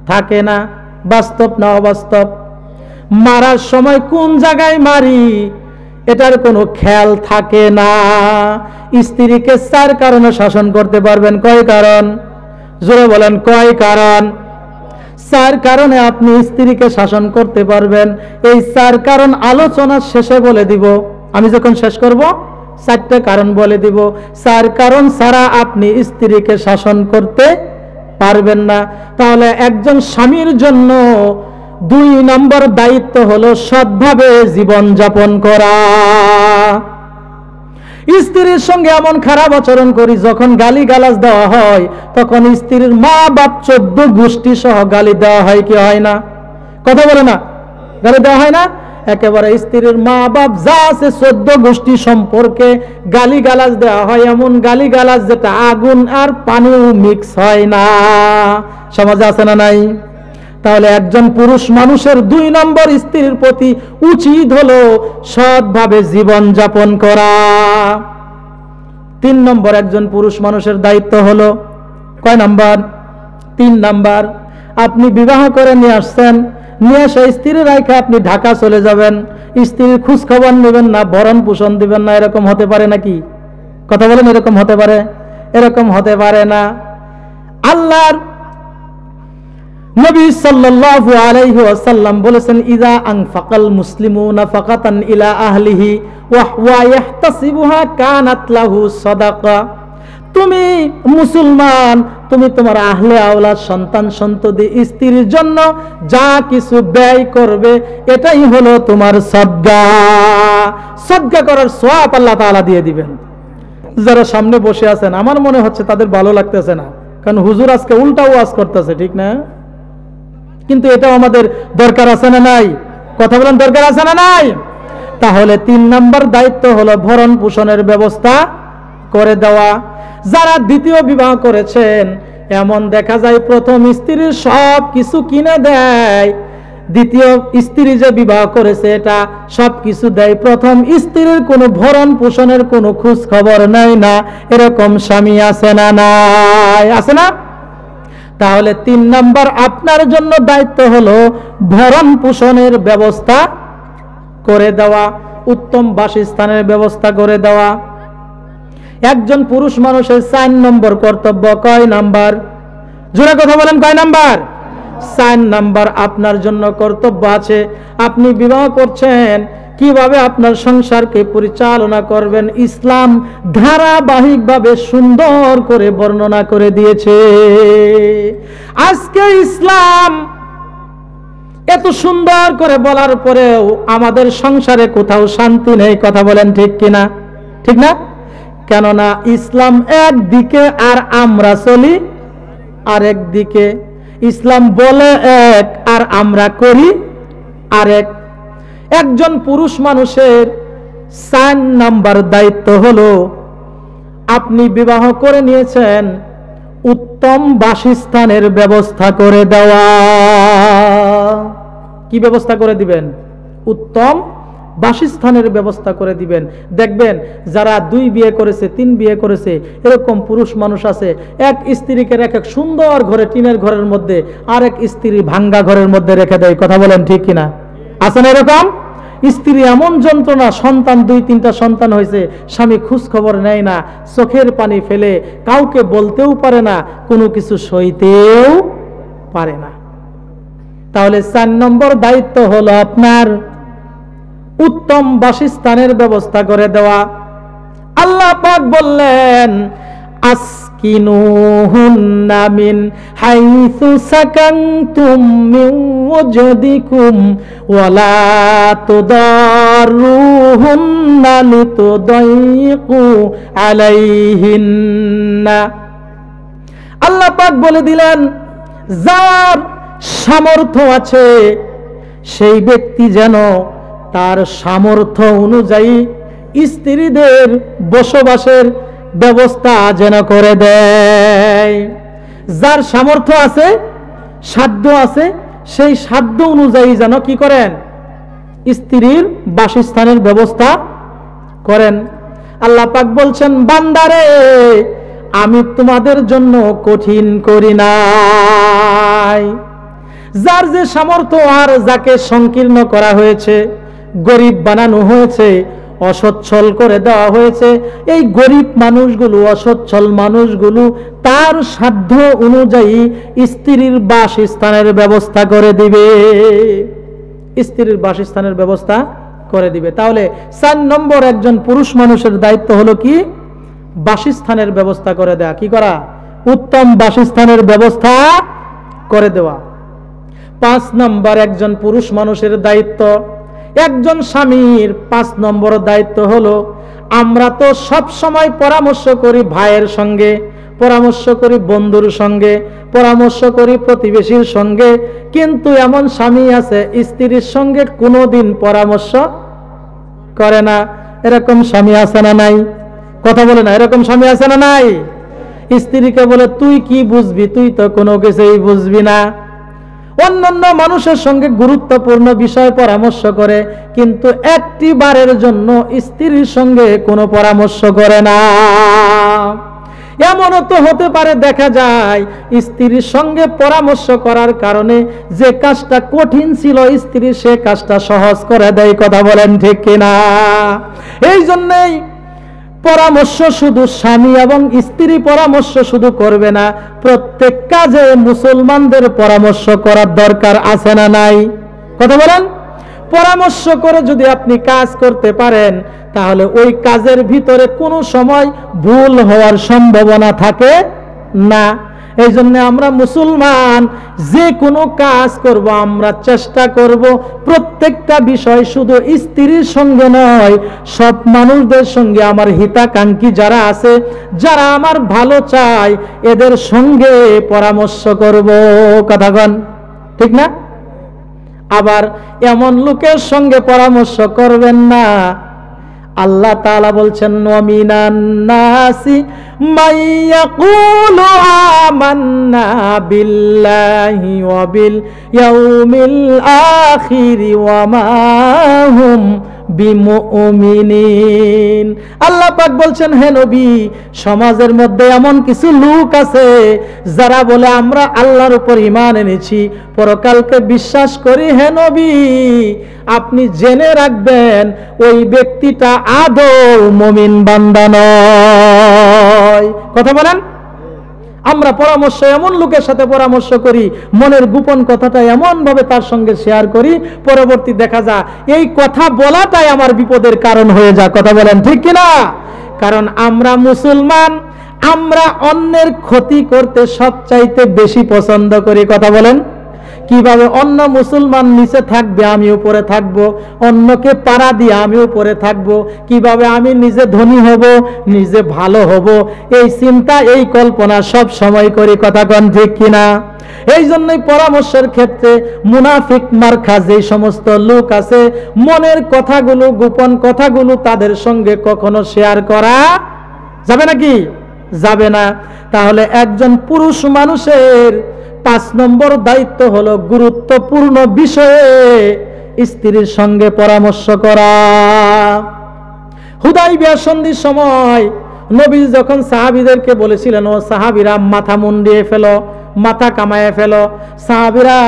থাকে না। বাস্তব না অবাস্তব? মারার সময় কোন জায়গায় মারি এটার কোনো খেয়াল থাকে না। স্ত্রীকে 4 কারণে শাসন করতে পারবেন। কয় কারণ? জোরে বলেন, কয় কারণ? 4 কারণে আপনি স্ত্রীকে শাসন করতে পারবেন। এই 4 কারণ আলোচনার শেষে বলে দিব। আমি যখন শেষ করব 4টা কারণ বলে দিব। 4 কারণ ছাড়া আপনি স্ত্রীকে শাসন করতে পারবেন না। তাহলে একজন স্বামীর জন্য 2 নম্বর দায়িত্ব হলো সৎভাবে জীবন যাপন করা। স্ত্রীর সঙ্গে এমন খারাপ আচরণ করি, যখন গালি গালাজ দেওয়া হয় তখন স্ত্রীর মা বাপ 14 গোষ্ঠী সহ গালি দেওয়া হয় কি হয় না? কথা বলে না? গালি দেওয়া হয় না? একেবারে স্ত্রীর মা বাপ যা আছে 14 গোষ্ঠী সম্পর্কে গালিগালাজ দেওয়া হয়, এমন গালিগালাজ যেটা আগুন আর পানিও মিক্স হয় না। সমাজে আছে না নাই? তাহলে একজন পুরুষ মানুষের 2 নম্বর স্ত্রীর প্রতি উচিত হলো সৎভাবে জীবন যাপন করা। 3 নম্বর একজন পুরুষ মানুষের দায়িত্ব হলো, কয় নাম্বার? 3 নাম্বার। আপনি বিবাহ করে নিয়ে আসছেন, নিয়ে এসে স্ত্রীর রাইখা আপনি ঢাকা চলে যাবেন, স্ত্রীর খোঁজ খবর নেবেন না, ভরণ পোষণ দিবেন না, এরকম হতে পারে নাকি? কথা বলেন, এরকম হতে পারে? এরকম হতে পারে না। আল্লাহর নবী সাল্লাল্লাহু আলাইহি ওয়াসাল্লাম বলেছেন, ইযা আনফাকাল মুসলিমুনা ফাকাতান ইলা আহলিহি ওয়া ইয়াহতাসিবুহা কানাত লাহু সাদাকা। তুমি মুসলমান, তুমি তোমার আহলে আওলাদ, সন্তান সন্ততি, স্ত্রীর জন্য যা কিছু ব্যয় করবে এটাই হলো তোমার সদকা। সদকা করার সওয়াব আল্লাহ তাআলা দিয়ে দিবেন। যারা সামনে বসে আছেন, আমার মনে হচ্ছে তাদের ভালো লাগতেছে না, কারণ হুজুর আজকে উল্টা ওয়াজ করতেছে, ঠিক না? কিন্তু এটাও আমাদের দরকার আছে না নাই? কথা বলেন, দরকার আছে না নাই? তাহলে 3 নম্বর দায়িত্ব হলো ভরণ পোষণের ব্যবস্থা করে দেওয়া। যারা দ্বিতীয় বিবাহ করেছেন, এমন দেখা যায় প্রথম স্ত্রীর সব কিছু কিনে দেয়, দ্বিতীয় স্ত্রী যে বিবাহ করেছে এটা সব কিছু দেয়, প্রথম স্ত্রীর কোনো ভরণ পোষণের কোনো খোঁজ খবর নেয় না। এরকম স্বামী আছে না নাই? আছে না? তাহলে 3 নম্বর আপনার জন্য দায়িত্ব হলো ভরণ পোষণের ব্যবস্থা করে দেওয়া, উত্তম বাসস্থানের ব্যবস্থা করে দেওয়া। একজন পুরুষ মানুষের 4 নম্বর কর্তব্য। কয় নাম্বার? জোরে কথা বলেন, কয় নাম্বার? 4 নাম্বার আপনার জন্য কর্তব্য আছে। আপনি বিবাহ করছেন, কিভাবে আপনার সংসারকে পরিচালনা করবেন ইসলাম ধারাবাহিকভাবে সুন্দর করে বর্ণনা করে দিয়েছে। আজকে ইসলাম এত সুন্দর করে বলার পরেও আমাদের সংসারে কোথাও শান্তি নেই। কথা বলেন ঠিক কিনা? ঠিক না? কেননা ইসলাম একদিকে আর আমরা চলি আরেক দিকে। ইসলাম বলে এক আর আমরা করি আরেক। একজন পুরুষ মানুষের 4 নাম্বার দায়িত্ব হলো, আপনি বিবাহ করে নিয়েছেন, উত্তম বাসস্থানের ব্যবস্থা করে দেওয়া। কি ব্যবস্থা করে দিবেন? উত্তম বাসস্থানের ব্যবস্থা করে দিবেন। দেখবেন যারা 2 বিয়ে করেছে, 3 বিয়ে করেছে, এরকম পুরুষ মানুষ আছে, এক স্ত্রীকে রেখে সুন্দর ঘরে, টিনের ঘরের মধ্যে, আরেক স্ত্রী ভাঙ্গা ঘরের মধ্যে রেখে দেয়। কথা বলেন ঠিক কিনা? আছে না এরকম? স্ত্রী এমন যন্ত্রণা, সন্তান 2-3টা সন্তান হয়েছে, স্বামী খোঁজ খবর নেয় না, চোখের পানি ফেলে, কাউকে বলতেও পারে না, কোনো কিছু সইতেও পারে না। তাহলে 4 নম্বর দায়িত্ব হলো আপনার উত্তম বাসস্থানের ব্যবস্থা করে দেওয়া। আল্লাহ পাক বললেন, আসকিনুহুন্না মিন হাইসু সাকানতুম মিন ওয়াজদিকুম ওয়ালা তুদাররুহুন্না লিতুদাইয়িকু আলাইহিন্না। আল্লাহ পাক বলে দিলেন, যার সামর্থ্য আছে সেই ব্যক্তি যেন তার সামর্থ্য অনুযায়ী স্ত্রীদের বসবাসের ব্যবস্থা যেন করে দেয়। যার সামর্থ্য আছে, সাধ্য আছে, সেই সাধ্য অনুযায়ী যেন কি করেন? স্ত্রীর বাসস্থানের ব্যবস্থা করেন। আল্লাহ পাক বলছেন, বান্দারে আমি তোমাদের জন্য কঠিন করি নাই। যার যে সামর্থ্য আর যাকে সংকীর্ণ করা হয়েছে, গরিব বানানো হয়েছে, অসচ্ছল করে দেওয়া হয়েছে, এই গরিব মানুষগুলো, অসচ্ছল মানুষগুলো তার সাধ্য অনুযায়ী স্ত্রীর বাসস্থানের ব্যবস্থা করে দিবে। স্ত্রীর বাসস্থানের ব্যবস্থা করে দিবে। তাহলে 4 নম্বর একজন পুরুষ মানুষের দায়িত্ব হলো কি? বাসস্থানের ব্যবস্থা করে দেয়া। কি করা? উত্তম বাসস্থানের ব্যবস্থা করে দেওয়া। 5 নম্বর একজন পুরুষ মানুষের দায়িত্ব, একজন স্বামীর 5 নম্বর দায়িত্ব হলো, আমরা তো সব সময় পরামর্শ করি ভাইয়ের সঙ্গে, পরামর্শ করি বন্ধুর সঙ্গে, পরামর্শ করি প্রতিবেশীর সঙ্গে, কিন্তু এমন স্বামী আছে স্ত্রীর সঙ্গে কোনোদিন পরামর্শ করে না। এরকম স্বামী আছে না নাই? কথা বলে না, এরকম স্বামী আছে না নাই? স্ত্রীকে বলে তুই কি বুঝবি, তুই তো কোনো কিছুই বুঝবি না। অন্যান্য মানুষের সঙ্গে গুরুত্বপূর্ণ বিষয় পরামর্শ করে, কিন্তু একটি বারের জন্য স্ত্রীর সঙ্গে কোনো পরামর্শ করে না। এমনও তো হতে পারে, দেখা যায় স্ত্রীর সঙ্গে পরামর্শ করার কারণে যে কাজটা কঠিন ছিল স্ত্রী সে কাজটা সহজ করে দেয়। কথা বলেন ঠিক কিনা? এই জন্যই পরামর্শ শুধু স্বামী এবং স্ত্রী পরামর্শ শুধু করবে না, প্রত্যেক কাজে মুসলমানদের পরামর্শ করার দরকার আছে না নাই? কথা বলেন। পরামর্শ করে যদি আপনি কাজ করতে পারেন, তাহলে ওই কাজের ভিতরে কোনো সময় ভুল হওয়ার সম্ভাবনা থাকে না। এই জন্য আমরা মুসলমান যে কোনো কাজ করব, আমরা চেষ্টা করব প্রত্যেকটা বিষয় শুধু স্ত্রীর সঙ্গে নয়, সব মানুষদের সঙ্গে, আমার হিতাকাঙ্ক্ষী যারা আছে, যারা আমার ভালো চায়, এদের সঙ্গে পরামর্শ করব। কথা বলেন ঠিক না? আবার এমন লোকের সঙ্গে পরামর্শ করবেন না, আল্লাহ তাআলা বলছেন ওয়ামিনান নাসি মাইয়াকুলু আমান্না বিল্লাহি ওয়া বিল ইয়াউমিল আখির ওয়া মা হুম বিমুমিনিন। আল্লাহ পাক বলছেন, হে নবী, সমাজের মধ্যে এমন কিছু লোক আছে যারা বলে আমরা আল্লাহর উপর ঈমান এনেছি, পরকালকে বিশ্বাস করি। হে নবী, আপনি জেনে রাখবেন ওই ব্যক্তিটা আদৌ মুমিন বান্দা নয়। কথা বলেন। আমরা পরামর্শ এমন লোকের সাথে পরামর্শ করি, মনের গোপন কথাটা এমন ভাবে তার সঙ্গে শেয়ার করি, পরবর্তী দেখা যায় এই কথা বলাটাই আমার বিপদের কারণ হয়ে যায়। কথা বলেন ঠিক কিনা? কারণ আমরা মুসলমান, আমরা অন্যের ক্ষতি করতে সবচাইতে বেশি পছন্দ করি। কথা বলেন। কিভাবে অন্য মুসলমান নিচে থাকবে আমি উপরে থাকব, অন্যকে পাড়া দিয়ে আমি উপরে থাকব, কিভাবে আমি নিজে ধনী হব, নিজে ভালো হব, এই চিন্তা, এই কল্পনা সব সময় করি। কথা কোন ঠিক কিনা? এই জন্যই পরামর্শের ক্ষেত্রে মুনাফিক মার্কা যে সমস্ত লোক আছে, মনের কথাগুলো, গোপন কথাগুলো তাদের সঙ্গে কখনো শেয়ার করা যাবে নাকি? যাবে না। তাহলে একজন পুরুষ মানুষের 5 নম্বর দায়িত্ব হলো গুরুত্বপূর্ণ বিষয়ে স্ত্রীর সঙ্গে পরামর্শ করা। হুদাইবিয়া সন্ধির সময় নবী যখন সাহাবীদেরকে বলেছিলেন, ও সাহাবীরা মাথা মুন্ডিয়ে ফেলো, মাথা কামায়ে ফেলো, সাহাবীরা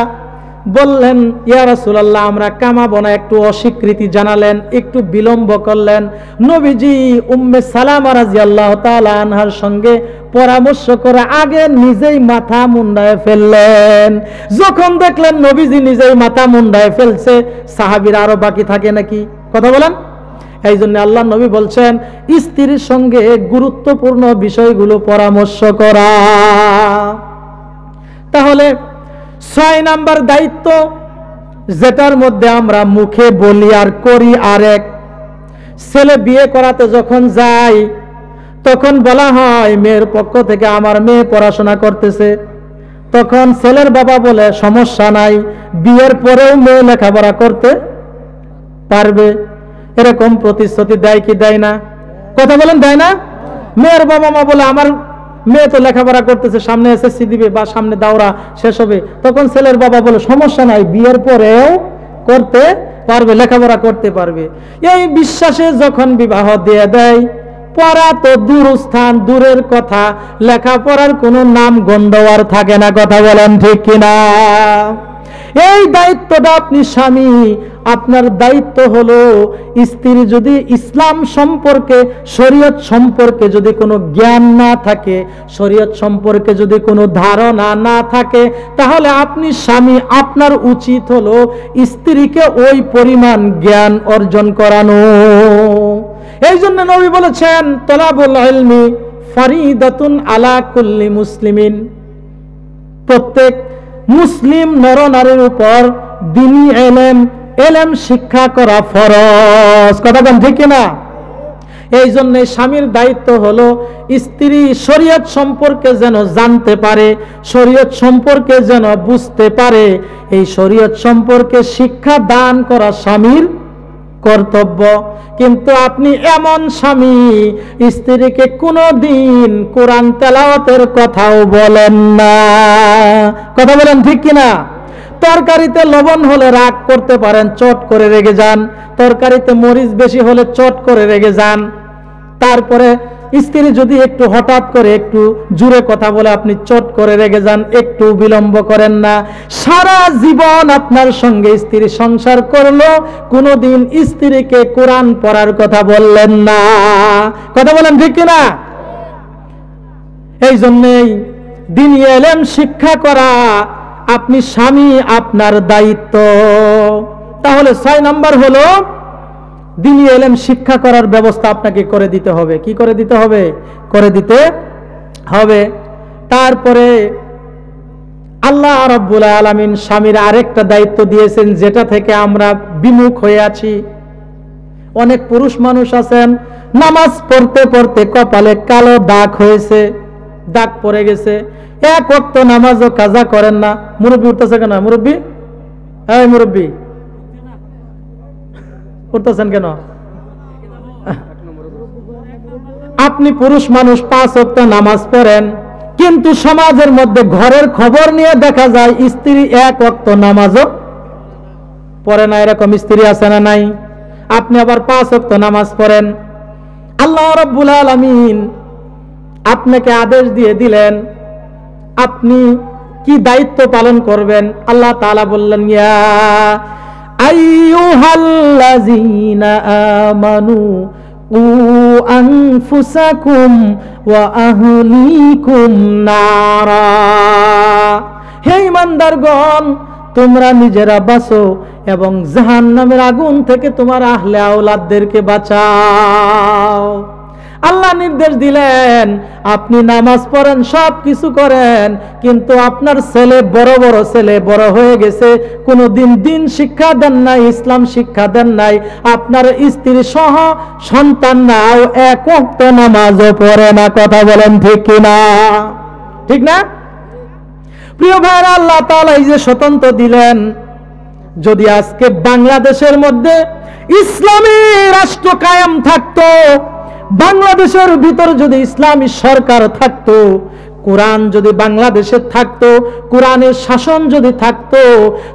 বললেন ইয়া রাসূলুল্লাহ আমরা কামাবো না, একটু অস্বীকৃতি জানালেন, একটু বিলম্ব করলেন। নবীজি উম্মে সালামা রাদিয়াল্লাহু তাআলা আনহার সঙ্গে পরামর্শ করে আগে নিজেই মাথা মুন্ডায় ফেললেন। যখন দেখলেন নবীজি নিজেই মাথা মুন্ডায় ফেলছে, সাহাবীরা আরো বাকি থাকে নাকি? কথা বলেন। এই জন্য আল্লাহ নবী বলছেন স্ত্রীর সঙ্গে গুরুত্বপূর্ণ বিষয়গুলো পরামর্শ করা। তাহলে 6 নাম্বার দায়িত্ব, যেটার মধ্যে আমরা মুখে বলি আর করি আরেক। ছেলে বিয়ে করাতে যখন যাই, তখন বলা হয় মেয়ের পক্ষ থেকে আমার মেয়ে পড়াশোনা করতেছে, তখন ছেলের বাবা বলে সমস্যা নাই, বিয়ের পরেও মেয়ে লেখাপড়া করতে পারবে। এরকম প্রতিশ্রুতি দেয় কি দেয় না? কথা বলেন, দেয় না? মেয়ের বাবা মা বলে আমার মেয়ে তো লেখাপড়া করতেছে, সামনে এসএসসি দিবে বা সামনে দাওরা শেষ হবে, তখন ছেলের বাবা বলে সমস্যা নাই, বিয়ের পরেও করতে পারবে, লেখাপড়া করতে পারবে। এই বিশ্বাসে যখন বিবাহ দিয়ে দেয়, পড়া তো দূরস্থান, দূরের কথা, লেখাপড়ার কোনো নাম গন্ধ আর থাকে না। কথা বলেন ঠিক কিনা? এই দায়িত্বটা আপনি স্বামী, আপনার দায়িত্ব হলো স্ত্রী যদি ইসলাম সম্পর্কে, শরীয়ত সম্পর্কে যদি কোনো জ্ঞান না থাকে, শরীয়ত সম্পর্কে যদি কোনো ধারণা না থাকে, তাহলে আপনি স্বামী, আপনার উচিত হলো স্ত্রীকে ওই পরিমাণ জ্ঞান অর্জন করানো। এই জন্য নবী বলেছেন তলাবুল ইলমি ফারিদাতুন আলা কুল্লি মুসলিমিন, প্রত্যেক মুসলিম নরনারীর উপর দ্বীনি ইলম শিক্ষা করা ফরজ। কথা বলেন ঠিক না? এই জন্য স্বামীর দায়িত্ব হলো স্ত্রী শরীয়ত সম্পর্কে যেন জানতে পারে, শরীয়ত সম্পর্কে যেন বুঝতে পারে, এই শরীয়ত সম্পর্কে শিক্ষা দান করা স্বামীর কর্তব্য। কিন্তু আপনি এমন স্বামী, স্ত্রীকে কোনোদিন কোরআন তেলাওয়াতের কথাও বলেন না। কথা বলেন ঠিক কিনা? তরকারিতে লবণ হলে রাগ করতে পারেন, চট করে রেগে যান। তরকারিতে মরিচ বেশি হলে চট করে রেগে যান। তারপরে স্ত্রী যদি একটু হঠাৎ করে একটু জোরে কথা বলে আপনি চট করে রেগে যান, একটু বিলম্ব করেন না। সারা জীবন আপনার সঙ্গে স্ত্রী সংসার করলো, কোনোদিন স্ত্রীকে কোরআন পড়ার কথা বললেন না। কথা বলেন ঠিক কিনা? এই জন্যেই দ্বীনি ইলম শিক্ষা করা আপনি স্বামী, আপনার দায়িত্ব। তাহলে 6 নাম্বার হলো দ্বীনি ইলম শিক্ষা করার ব্যবস্থা আপনাকে করে দিতে হবে। কি করে দিতে হবে? করে দিতে হবে। তারপরে আল্লাহ রাব্বুল আলামিন স্বামীর আরেকটা দায়িত্ব দিয়েছেন, যেটা থেকে আমরা বিমুখ হয়ে আছি। অনেক পুরুষ মানুষ আছেন, নামাজ পড়তে পড়তে কপালে কালো দাগ হয়েছে, দাগ পড়ে গেছে, এক ওয়াক্ত নামাজও কাজা করেন না। মুরব্বী উঠতেছে কেন? মুরব্বী, এই মুরব্বী উঠতেছেন কেন? আপনি পুরুষ মানুষ 5 ওয়াক্ত নামাজ পড়েন, কিন্তু সমাজের মধ্যে ঘরের খবর নিয়ে দেখা যায় স্ত্রী 1 ওয়াক্ত নামাজও পড়ে না। এরকম স্ত্রী আছে না নাই? আপনি আবার 5 ওয়াক্ত নামাজ পড়েন। আল্লাহ রাব্বুল আলামিন আপনাকে আদেশ দিয়ে দিলেন, আপনি কি দায়িত্ব পালন করবেন। আল্লাহ তাআলা বললেন, ইয়া আইয়ুহাল্লাযীনা আমানু কু আনফুসাকুম ওয়া আহলিকুম নারা। হে ঈমানদারগণ, তোমরা নিজেরা বাঁচো এবং জাহান্নামের আগুন থেকে তোমার আহলে আওলাদদেরকে বাঁচাও। আল্লাহ নির্দেশ দিলেন, আপনি নামাজ পড়েন, সব কিছু করেন, কিন্তু আপনার ছেলে বড় বড় ছেলে বড় হয়ে গেছে, কোনোদিন দিন শিক্ষা দেন নাই, ইসলাম শিক্ষা দেন নাই। আপনার স্ত্রী সহ সন্তানরাও 1 ওয়াক্ত নামাজও পড়ে না। কথা বলেন ঠিক কিনা? ঠিক না? প্রিয় ভাইরা, আল্লাহ তাআলা এই যে স্বতন্ত্র দিলেন, যদি আজকে বাংলাদেশের মধ্যে ইসলামী রাষ্ট্র কায়েম থাকতো, বাংলাদেশের ভিতর যদি ইসলামী সরকার থাকতো, কোরআন যদি বাংলাদেশে থাকতো, কোরআনের শাসন যদি থাকতো,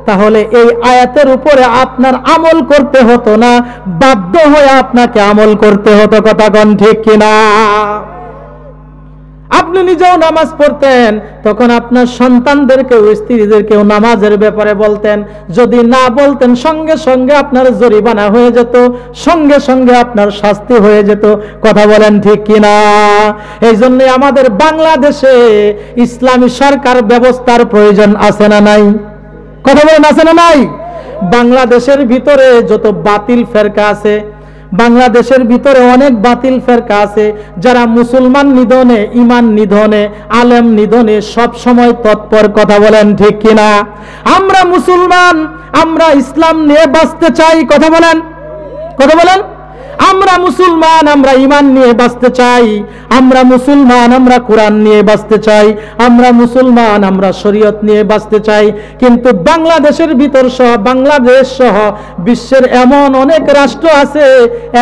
তাহলে এই আয়াতের উপরে আপনার আমল করতে হতো না, বাধ্য হয়ে আপনাকে আমল করতে হতো। কথা কোন ঠিক কিনা? আপনি নিজেও নামাজ পড়তেন, তখন আপনার সন্তানদেরকেও স্ত্রীদেরকেও নামাজের ব্যাপারে বলতেন। যদি না বলতেন, সঙ্গে সঙ্গে আপনার জরিমানা হয়ে যেত, সঙ্গে সঙ্গে আপনার শাস্তি হয়ে যেত। কথা বলেন ঠিক কিনা? এই জন্য আমাদের বাংলাদেশে ইসলামী সরকার ব্যবস্থার প্রয়োজন আছে না নাই? কথা বলেন আছে না নাই? বাংলাদেশের ভিতরে যত বাতিল ফেরকা আছে, বাংলাদেশের ভিতরে অনেক বাতিল ফেরকা আছে, যারা মুসলমান নিধনে, ঈমান নিধনে, আলেম নিধনে সব সময় তৎপর। কথা বলেন ঠিক কিনা? আমরা মুসলমান, আমরা ইসলাম নিয়ে বাঁচতে চাই। কথা বলেন, কথা বলেন। আমরা মুসলমান, আমরা ঈমান নিয়ে বাঁচতে চাই। আমরা মুসলমান, আমরা কোরআন নিয়ে বাঁচতে চাই। আমরা মুসলমান, আমরা শরীয়ত নিয়ে বাঁচতে চাই। কিন্তু বাংলাদেশের ভিতর সহ, বাংলাদেশ সহ বিশ্বের এমন অনেক রাষ্ট্র আছে,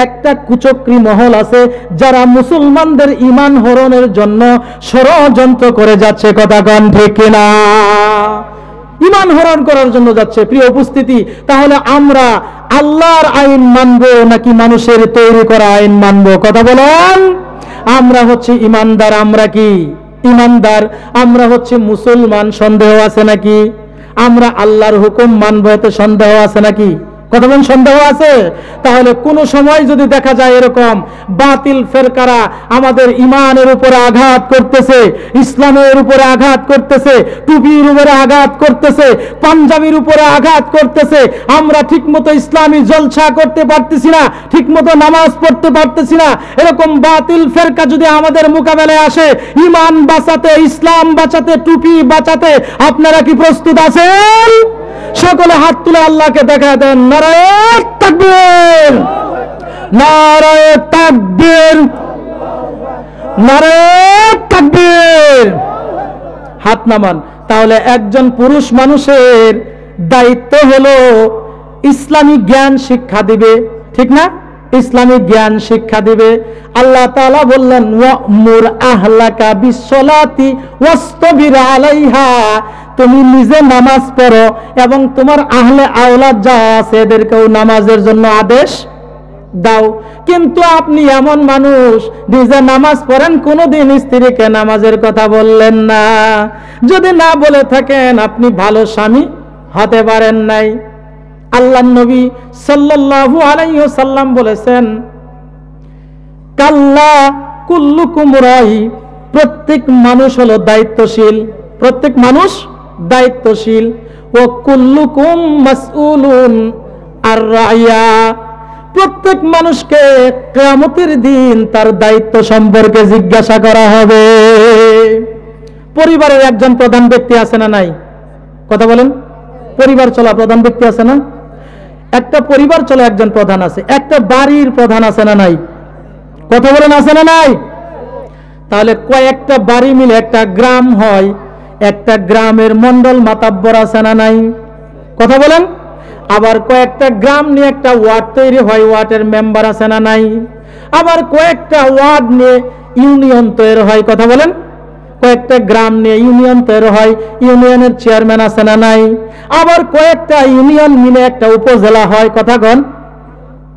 একটা কুচক্রী মহল আছে, যারা মুসলমানদের ঈমান হরণের জন্য ষড়যন্ত্র করে যাচ্ছে। কথা কোন ঠিক কিনা? ঈমান হরণ করার জন্য যাচ্ছে। প্রিয় উপস্থিতি, তাহলে আমরা আল্লাহর আইন মানবো নাকি মানুষের তৈরি করা আইন মানবো? কথা বলেন। আমরা হচ্ছে ঈমানদার। আমরা কি ঈমানদার? আমরা হচ্ছে মুসলমান। সন্দেহ আছে নাকি? আমরা আল্লাহর হুকুম মানবো, এতে সন্দেহ আছে নাকি? কথা বলেন, সন্দেহ আছে? তাহলে কোন সময় যদি দেখা যায় এরকম বাতিল ফেরকারা আমাদের ঈমানের উপরে আঘাত করতেছে, ইসলামের উপরে আঘাত করতেছে, টুপির উপরে আঘাত করতেছে, পাঞ্জাবির উপরে আঘাত করতেছে, আমরা ঠিকমতো ইসলামী জলসা করতে পারতেছি না, ঠিকমতো নামাজ পড়তে পারতেছি না, এরকম বাতিল ফেরকা যদি আমাদের মোকাবেলায় আসে, ঈমান বাঁচাতে, ইসলাম বাঁচাতে, টুপি বাঁচাতে আপনারা কি প্রস্তুত আছেন? সকলে হাত তুলে আল্লাহকে দেখা দেন। নারায়ে তাকবীর। নারায়ে তাকবীর, নারায়ে তাকবীর। হাত নামান। তাহলে একজন পুরুষ মানুষের দায়িত্ব হলো ইসলামী জ্ঞান শিক্ষা দিবে, ঠিক না? ইসলামী জ্ঞান শিক্ষা দিবে। আল্লাহ তাআলা বললেন ওয়ামুর আহলাকা বিসসালাতি ওয়াসতাবির আলাইহা, তুমি নিজে নামাজ পড়ো এবং তোমার আহলে আওলাদ যা আছে এদেরকেও নামাজের জন্য আদেশ দাও। কিন্তু আপনি এমন মানুষ নিজে নামাজ পড়েন, কোনোদিন স্ত্রীকে নামাজের কথা বললেন না। যদি না বলে থাকেন আপনি ভালো স্বামী হতে পারেন নাই। আল্লাহর নবী সাল্লাল্লাহু আলাইহি ওয়াসাল্লাম বলেছেন, কাল্লা কুল্লুকুম রাই, প্রত্যেক মানুষ হলো দায়িত্বশীল, প্রত্যেক মানুষ দায়িত্বশীল। ও কুল্লুকুম মাসউলুন আর রাইয়া, প্রত্যেক মানুষকে কিয়ামতের দিন তার দায়িত্ব সম্পর্কে জিজ্ঞাসা করা হবে। পরিবারের একজন প্রধান ব্যক্তি আছে না নাই? কথা বলেন। পরিবার চলা প্রধান ব্যক্তি আছে না? একটা পরিবার চলা একজন প্রধান আছে। একটা বাড়ির প্রধান আছে না নাই? কথা বলেন, আছে না নাই? তাহলে কয়েকটা বাড়ি মিলে একটা গ্রাম হয়, একটা গ্রামের মন্ডল মাতাব্বর আছে না নাই? কথা বলেন। আবার কয়েকটা গ্রাম নিয়ে একটা ওয়ার্ড তৈরি হয়, ওয়ার্ডের মেম্বার আছে না নাই? আবার কয়েকটা ওয়ার্ড নিয়ে ইউনিয়ন তৈরি হয়। কথা বলেন। কয়েকটা গ্রাম নিয়ে ইউনিয়ন তৈরি হয়, ইউনিয়নের চেয়ারম্যান আছে না নাই? আবার কয়েকটা ইউনিয়ন মিলে একটা উপজেলা হয়। কথা কন,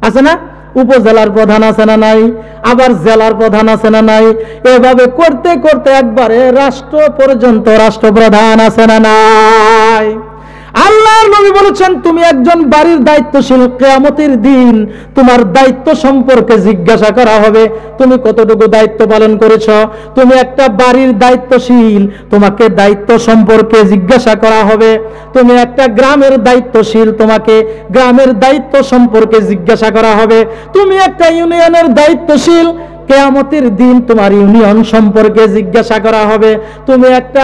আছে না? উপজেলার প্রধান আছে না নাই? আবার জেলার প্রধান আছে না নাই? এভাবে করতে করতে একবারে রাষ্ট্র পর্যন্ত রাষ্ট্রপ্রধান আছে না নাই? আল্লাহর নবী বলেছেন, তুমি একজন বাড়ির দায়িত্বশীল, কিয়ামতের দিন তোমার দায়িত্ব সম্পর্কে জিজ্ঞাসা করা হবে, তুমি কতটুকু দায়িত্ব পালন করেছো। তুমি একটা বাড়ির দায়িত্বশীল, তোমাকে দায়িত্ব সম্পর্কে জিজ্ঞাসা করা হবে। তুমি একটা গ্রামের দায়িত্বশীল, তোমাকে গ্রামের দায়িত্ব সম্পর্কে জিজ্ঞাসা করা হবে। তুমি একটা ইউনিয়নের দায়িত্বশীল, কিয়ামতের দিন তোমার ইউনিয়ন সম্পর্কে জিজ্ঞাসা করা হবে। তুমি একটা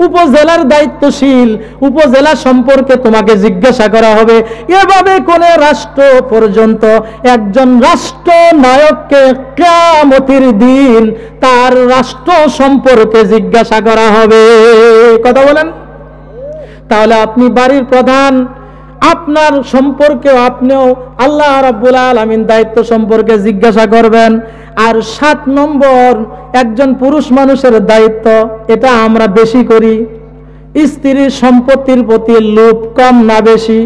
উপজেলার দায়িত্বশীল, উপজেলা সম্পর্কে তোমাকে জিজ্ঞাসা করা হবে। এভাবে কোন রাষ্ট্র পর্যন্ত একজন রাষ্ট্র নায়ককে কিয়ামতের দিন তার রাষ্ট্র সম্পর্কে জিজ্ঞাসা করা হবে। কথা বলেন। তাহলে আপনি বাড়ির প্রধান, আপনার সম্পর্কে আপনিও আল্লাহ রাব্বুল আলামিন দায়িত্ব সম্পর্কে জিজ্ঞাসা করবেন। আর 7 নম্বর, একজন পুরুষ মানুষের দায়িত্ব, এটা আমরা বেশি করি, স্ত্রীর সম্পত্তির প্রতি লোভ কম না বেশি?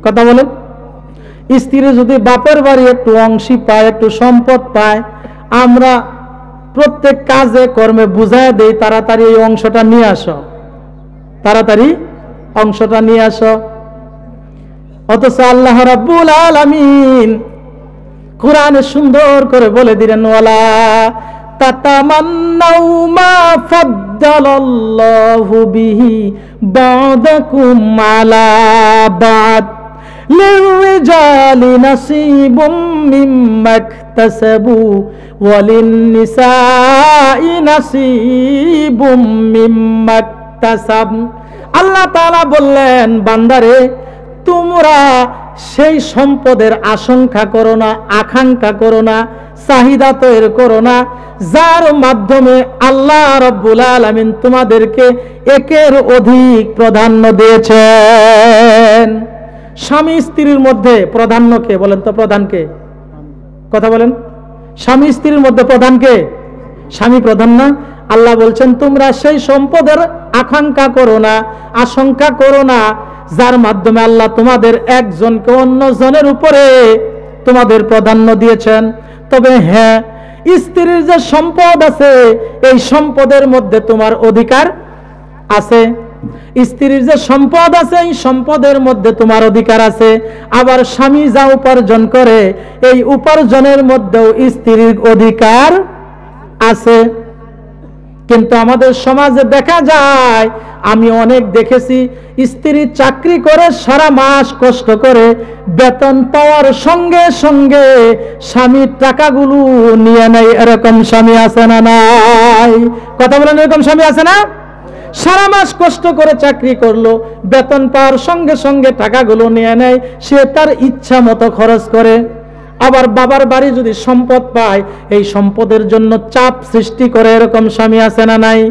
কথা বলেন। স্ত্রী যদি বাপের বাড়ি একটু অংশী পায়, একটু সম্পদ পায়, আমরা প্রত্যেক কাজে কর্মে বুঝায় দেই, তাড়াতাড়ি এই অংশটা নিয়ে আসো, তাড়াতাড়ি অংশটা নিয়ে আসো। অথচ আল্লাহ রাব্বুল আলামিন কুরআনে সুন্দর করে বলে দিলেন, ওয়ালা তাতামান্নাউ মা ফাদ্দালাল্লাহু বিহি বা'দাকুম আলা বা'দ লিররিজালি নাসিবুম মিম্মা ইকতাসাবু ওয়ালিন-নিসাই নাসিবুম মিম্মা ইকতাসাব। আল্লাহ তাআলা বললেন, বান্দারে তোমরা সেই সম্পদের আশঙ্কা করো না, আকাঙ্ক্ষা করো না, চাহিদা তৈরি করো না, যার মাধ্যমে আল্লাহ রাব্বুল আলামিন তোমাদেরকে একের অধিক প্রাধান্য দিয়েছেন। স্বামী স্ত্রীর মধ্যে প্রাধান্য কে বলেন তো? প্রধানকে? কথা বলেন। স্বামী স্ত্রীর মধ্যে প্রধানকে? স্বামী প্রধান না? আল্লাহ বলছেন, তোমরা সেই সম্পদের আকাঙ্ক্ষা করো না, আশঙ্কা করো না, যার মাধ্যমে আল্লাহ তোমাদের একজনকে অন্য জনের উপরে তোমাদের প্রাধান্য দিয়েছেন। তবে হ্যাঁ, স্ত্রীর যে সম্পদ আছে, এই সম্পদের মধ্যে তোমার অধিকার আছে। স্ত্রীর যে সম্পদ আছে, এই সম্পদের মধ্যে তোমার অধিকার আছে। আবার স্বামী যা উপার্জন করে, এই উপার্জনের মধ্যেও স্ত্রীর অধিকার আছে। কিন্তু আমাদের সমাজে দেখা যায়, আমি অনেক দেখেছি, স্ত্রী চাকরি করে সারা মাস কষ্ট করে বেতন পাওয়ার সঙ্গে সঙ্গে স্বামীর টাকাগুলো নিয়ে নেয়। এরকম স্বামী আছে না নাই? কথা বলেন, এরকম স্বামী আছে না? সারা মাস কষ্ট করে চাকরি করলো, বেতন পাওয়ার সঙ্গে সঙ্গে টাকাগুলো নিয়ে নেয়, সে তার ইচ্ছা মতো খরচ করে। আবার বাবার বাড়ি যদি সম্পদ পায়, এই সম্পদের জন্য চাপ সৃষ্টি করে, এরকম স্বামী আছে না নাই?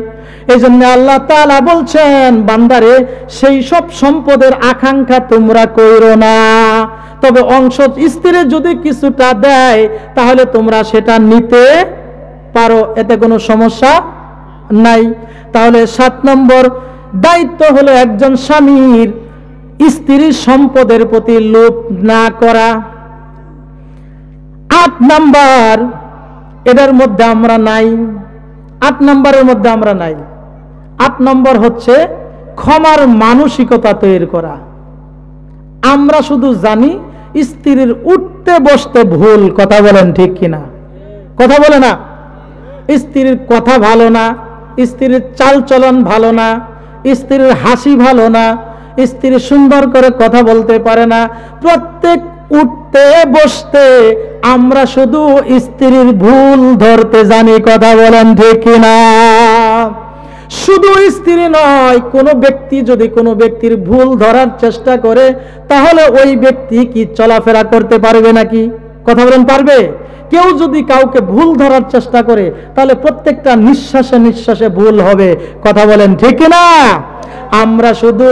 এই জন্য আল্লাহ তাআলা বলছেন, বান্দারে সেই সব সম্পদের আকাঙ্ক্ষা তোমরা কইরো না, তবে অংশ স্ত্রী যদি কিছুটা দেয় তাহলে তোমরা সেটা নিতে পারো, এতে কোনো সমস্যা নাই। তাহলে 7 নম্বর দায়িত্ব হলো একজন স্বামীর স্ত্রীর সম্পদের প্রতি লোভ না করা। 8 নাম্বার এটার মধ্যে আমরা নাই, 8 নাম্বারের মধ্যে আমরা নাই। 8 নম্বর হচ্ছে ক্ষমার মানসিকতা তৈরি করা। আমরা শুধু জানি স্ত্রীর উঠতে বসতে ভুল, কথা বলেন ঠিক কিনা? কথা বলে না? স্ত্রীর কথা ভালো না, স্ত্রীর চালচলন ভালো না, স্ত্রীর হাসি ভালো না, স্ত্রী সুন্দর করে কথা বলতে পারে না। প্রত্যেক উঠতে বসতে আমরা শুধু স্ত্রীর ভুল ধরতে জানি, কথা বলেন ঠিক কিনা? শুধু স্ত্রী নয়, কোনো ব্যক্তি যদি কোনো ব্যক্তির ভুল ধরার চেষ্টা করে তাহলে ওই ব্যক্তি কি চলাফেরা করতে পারবে নাকি? কথা বলেন, পারবে? কেউ যদি কাউকে ভুল ধরার চেষ্টা করে তাহলে প্রত্যেকটা নিঃশ্বাসে নিঃশ্বাসে ভুল হবে, কথা বলেন ঠিক না? আমরা শুধু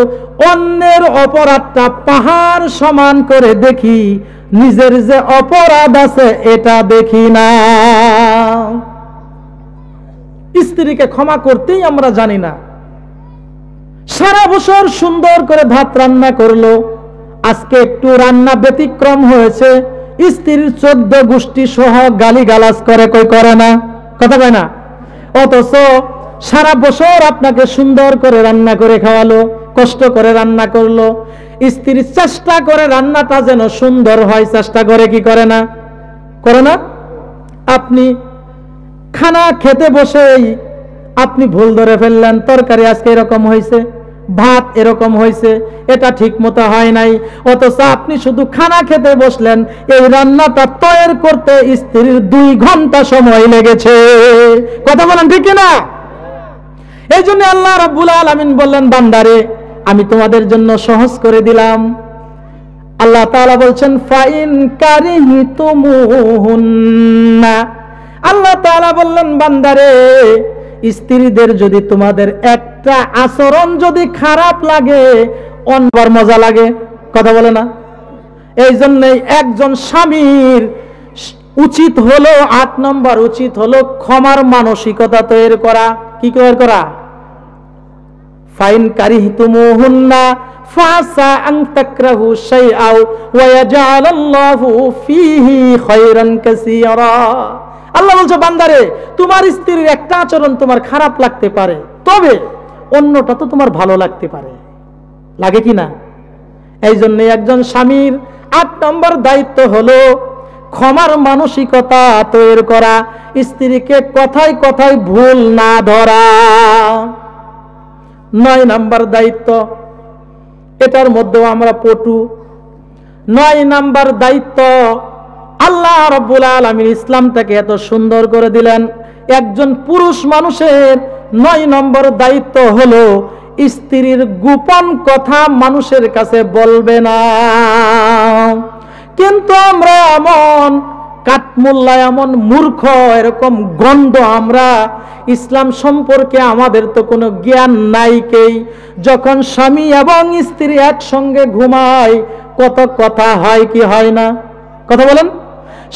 অন্যের অপরাধটা পাহাড় সমান করে দেখি, নিজের যে অপরাধ আছে এটা দেখি না। স্ত্রীকে ক্ষমা করতেই আমরা জানি না। সারা বছর সুন্দর করে ভাত রান্না করলো, আজকে একটু রান্না ব্যতিক্রম হয়েছে, স্ত্রীর 14 গোষ্ঠী সহ গালিগালাজ করে, কই করে না? কথা কয় না? অথচ সারা বছর আপনাকে সুন্দর করে রান্না করে খাওয়ালো, কষ্ট করে রান্না করলো, স্ত্রী চেষ্টা করে রান্নাটা যেন সুন্দর হয়, চেষ্টা করে কি করে না? করে না? আপনি খানা খেতে বসেই আপনি ভুল ধরে ফেললেন, তরকারি আজকে এরকম হয়েছে, ভাত এরকম হয়েছে, এটা ঠিক মতো হয় নাই, অথচ আপনি শুধু খানা খেতে বসলেন, এই রান্নাটা তৈরি করতে স্ত্রীর 2 ঘন্টা সময় লেগেছে, কথা বলেন ঠিক না? এই জন্য আল্লাহ রাব্বুল আলামিন বললেন, বান্দারে আমি তোমাদের জন্য সহজ করে দিলাম। আল্লাহ তাআলা বলছেন, ফাইন কারিহিতুমুহুন্না, আল্লাহ তাআলা বললেন, বান্দারে স্ত্রীদের যদি তোমাদের একটা আচরণ যদি খারাপ লাগে, অন্যবার মজা লাগে, কথা বলে না? এই জন্যই একজন স্বামীর উচিত হলো, 8 নম্বর উচিত হলো ক্ষমার মানসিকতা তৈরি করা। কি তৈরি করা? ফাইন কারিহিতুমুহুন্না ফাসা আন তাকরাহু শাইআও ওয়া ইয়াজআলাল্লাহু ফীহি খায়রান কাসীরা। আল্লাহ বলছে, বান্দারে তোমার স্ত্রীর একটা আচরণ তোমার খারাপ লাগতে পারে, তবে অন্যটা তো তোমার ভালো লাগতে পারে, লাগে কি না? এই জন্য একজন স্বামীর 8 নম্বর দায়িত্ব হলো ক্ষমার মানসিকতা তৈরি করা, স্ত্রীকে কথায় কথায় ভুল না ধরা। 9 নম্বর দায়িত্ব, এটার মধ্যেও আমরা পটু। 9 নম্বর দায়িত্ব, আল্লাহ রাব্বুল আলামিন ইসলামটাকে এত সুন্দর করে দিলেন, একজন পুরুষ মানুষের 9 নম্বর দায়িত্ব হলো স্ত্রীর গোপন কথা মানুষের কাছে বলবে না। কিন্তু আমরা এমন কাঠমোল্লা, এমন মূর্খ, এরকম গন্ড, আমরা ইসলাম সম্পর্কে আমাদের তো কোনো জ্ঞান নাই কেই। যখন স্বামী এবং স্ত্রী একসঙ্গে ঘুমায় কত কথা হয় কি হয় না? কথা বলেন।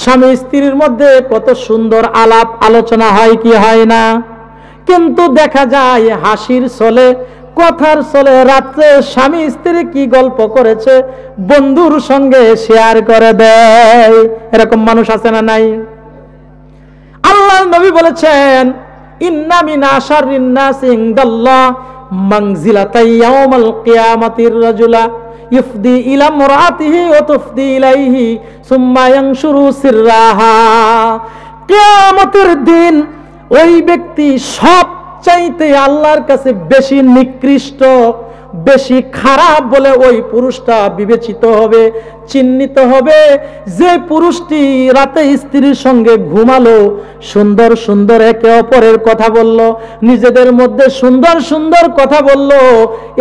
স্বামী স্ত্রীর মধ্যে কত সুন্দর আলাপ আলোচনা হয় কি হয় না? কিন্তু দেখা যায় হাসির ছলে, কথার ছলে রাত্রে স্বামী স্ত্রী কি গল্প করেছে বন্ধুর সঙ্গে শেয়ার করে দেয়, এরকম মানুষ আছে না নাই? আল্লাহর নবী বলেছেন, ইন্না মিন আশারিন নাসি ইনদাল্লাহ মানজিলাতান ইয়াউমাল কিয়ামাতির রাজুলা ইফদি ইলা মুরাতিহি ওয়া তুফদি ইলাইহি সুম্মা ইয়ানশুরু সিররাহা। কিয়ামতের দিন ওই ব্যক্তি সবচাইতে আল্লাহর কাছে বেশি নিকৃষ্ট, বেশি খারাপ বলে ওই পুরুষটা বিবেচিত হবে। চিহ্নিত হবে যে পুরুষটি রাতে স্ত্রীর সঙ্গে ঘুমালো, সুন্দর সুন্দর একে অপরের কথা বলল, নিজেদের মধ্যে সুন্দর সুন্দর কথা বলল,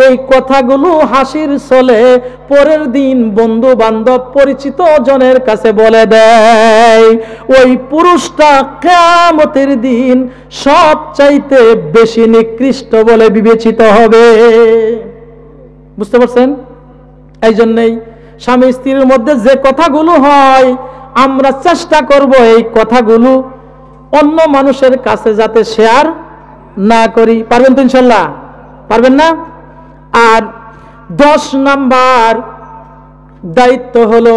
এই কথাগুলো হাসির ছলে পরের দিন বন্ধু বান্ধব পরিচিত জনের কাছে বলে দেয়, ওই পুরুষটা কিয়ামতের দিন সবচাইতে বেশি নিকৃষ্ট বলে বিবেচিত হবে। বুঝতে পারছেন? এই জন্যই স্বামী স্ত্রীর মধ্যে যে কথাগুলো হয় আমরা চেষ্টা করব এই কথাগুলো অন্য মানুষের কাছে যাতে শেয়ার না করি। পারবেন তো ইনশাল্লাহ? পারবেন না? আর 10 নাম্বার দায়িত্ব হলো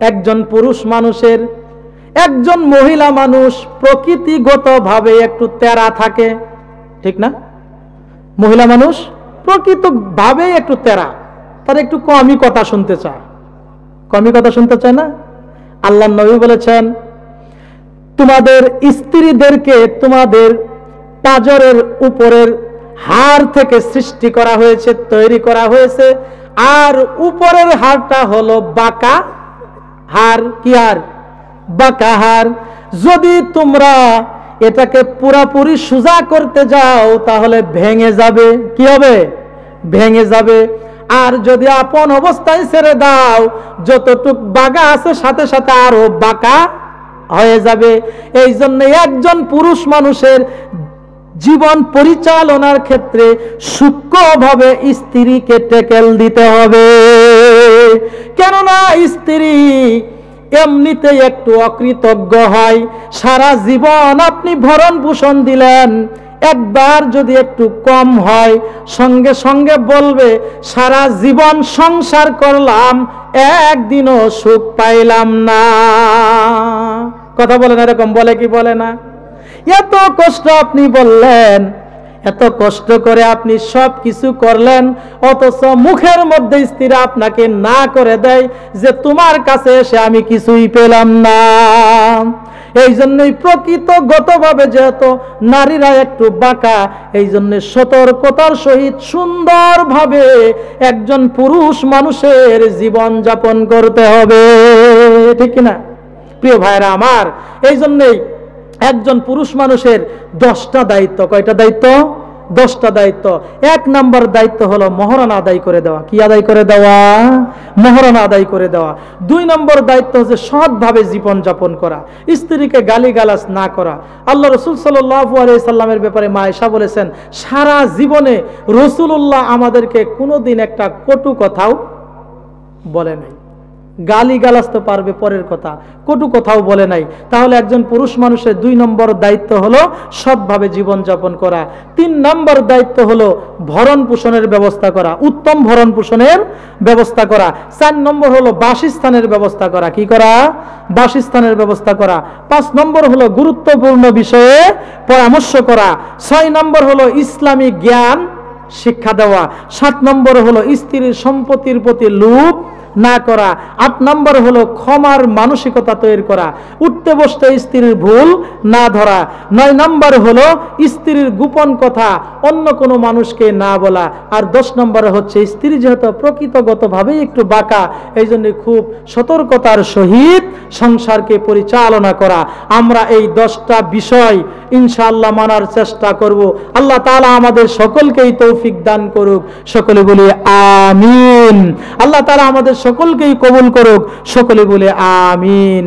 একজন পুরুষ মানুষের, একজন মহিলা মানুষ প্রকৃতিগতভাবে একটু তেরা থাকে, ঠিক না? মহিলা মানুষ প্রকৃতভাবে একটু তেরা, তারা একটু কমই কথা শুনতে চায়। কমই কথা শুনতে চায় না? আল্লাহর নবী বলেছেন, তোমাদের স্ত্রীদেরকে তোমাদের পাজরের উপরের হাড় থেকে সৃষ্টি করা হয়েছে, তৈরি করা হয়েছে, আর উপরের হাড়টা হলো বাঁকা হাড়। কি হাড়? বাঁকা হাড়। যদি তোমরা এটাকে পুরাপুরি সোজা করতে যাও তাহলে ভেঙে যাবে। কি হবে? ভেঙে যাবে। আর যদি আপন অবস্থায় ছেড়ে দাও, যতটুক বাঁকা আছে সাথে সাথে আরো বাঁকা হয়ে যাবে। এই জন্য একজন পুরুষ মানুষের জীবন পরিচালনার ক্ষেত্রে সূক্ষ্মভাবে স্ত্রীকে টেকেল দিতে হবে। কেননা স্ত্রী এমনিতে একটু অকৃতজ্ঞ হয়। সারা জীবন আপনি ভরণ পোষণ দিলেন, একবার যদি একটু কম হয় সঙ্গে সঙ্গে বলবে সারা জীবন সংসার করলাম, একদিনও সুখ পাইলাম না। কথা বলেন, এরকম বলে কি বলে না? এত কষ্ট আপনি বললেন, এত কষ্ট করে আপনি সব কিছু করলেন, অথচ মুখের মধ্যে স্ত্রী আপনাকে না করে দেয় যে তোমার কাছে এসে আমি কিছুই পেলাম না। এই জন্যই প্রকৃতগতভাবে যেহেতু নারীরা একটু বাঁকা, এই জন্য সতর্কতার সহিত সুন্দরভাবে একজন পুরুষ মানুষের জীবন যাপন করতে হবে, ঠিক কিনা প্রিয় ভাইরা আমার? এই জন্যই একজন পুরুষ মানুষের 10টা দায়িত্ব। কয়টা দায়িত্ব? 10টা দায়িত্ব। 1 নাম্বার দায়িত্ব হলো মহরানা আদায় করে দেওয়া। কি আদায় করে দেওয়া? মহরানা আদায় করে দেওয়া। 2 নম্বর দায়িত্ব হচ্ছে সৎভাবে জীবন যাপন করা, স্ত্রীকে গালিগালাজ না করা। আল্লাহ রাসূল সাল্লাল্লাহু আলাইহি সাল্লামের ব্যাপারে মা আয়েশা বলেছেন, সারা জীবনে রাসূলুল্লাহ আমাদেরকে কোনোদিন একটা কটু কথাও বলে নাই। গালি গালাজ তো পারবে পরের কথা, কটু কথাও বলে নাই। তাহলে একজন পুরুষ মানুষের 2 নম্বর দায়িত্ব হলো সৎভাবে জীবন যাপন করা। 3 নম্বর দায়িত্ব হলো ভরণ পোষণের ব্যবস্থা করা, উত্তম ভরণ পোষণের ব্যবস্থা করা। 4 নম্বর হলো বাসস্থানের ব্যবস্থা করা। কি করা? বাসস্থানের ব্যবস্থা করা। 5 নম্বর হলো গুরুত্বপূর্ণ বিষয়ে পরামর্শ করা। 6 নম্বর হলো ইসলামিক জ্ঞান শিক্ষা দেওয়া। 7 নম্বর হলো স্ত্রীর সম্পত্তির প্রতি লোভ না করা। 8 নম্বর হলো ক্ষমার মানসিকতা তৈরি করা, উঠতে বসতে স্ত্রীর ভুল না ধরা। 9 নম্বর হলো স্ত্রীর গোপন কথা অন্য কোনো মানুষকে না বলা। আর 10 নম্বরে হচ্ছে স্ত্রী যেহেতু প্রকৃতগতভাবেই একটু বাঁকা, এই জন্য খুব সতর্কতার সহিত সংসারকে পরিচালনা করা। আমরা এই 10টা বিষয় ইনশাআল্লাহ মানার চেষ্টা করব। আল্লাহ তাআলা আমাদের সকলকেই তৌফিক দান করুক। সকলে বলি আমিন। আল্লাহ তাআলা আমাদের সকলকেই কবুল করুক। সকলে বলে আমিন।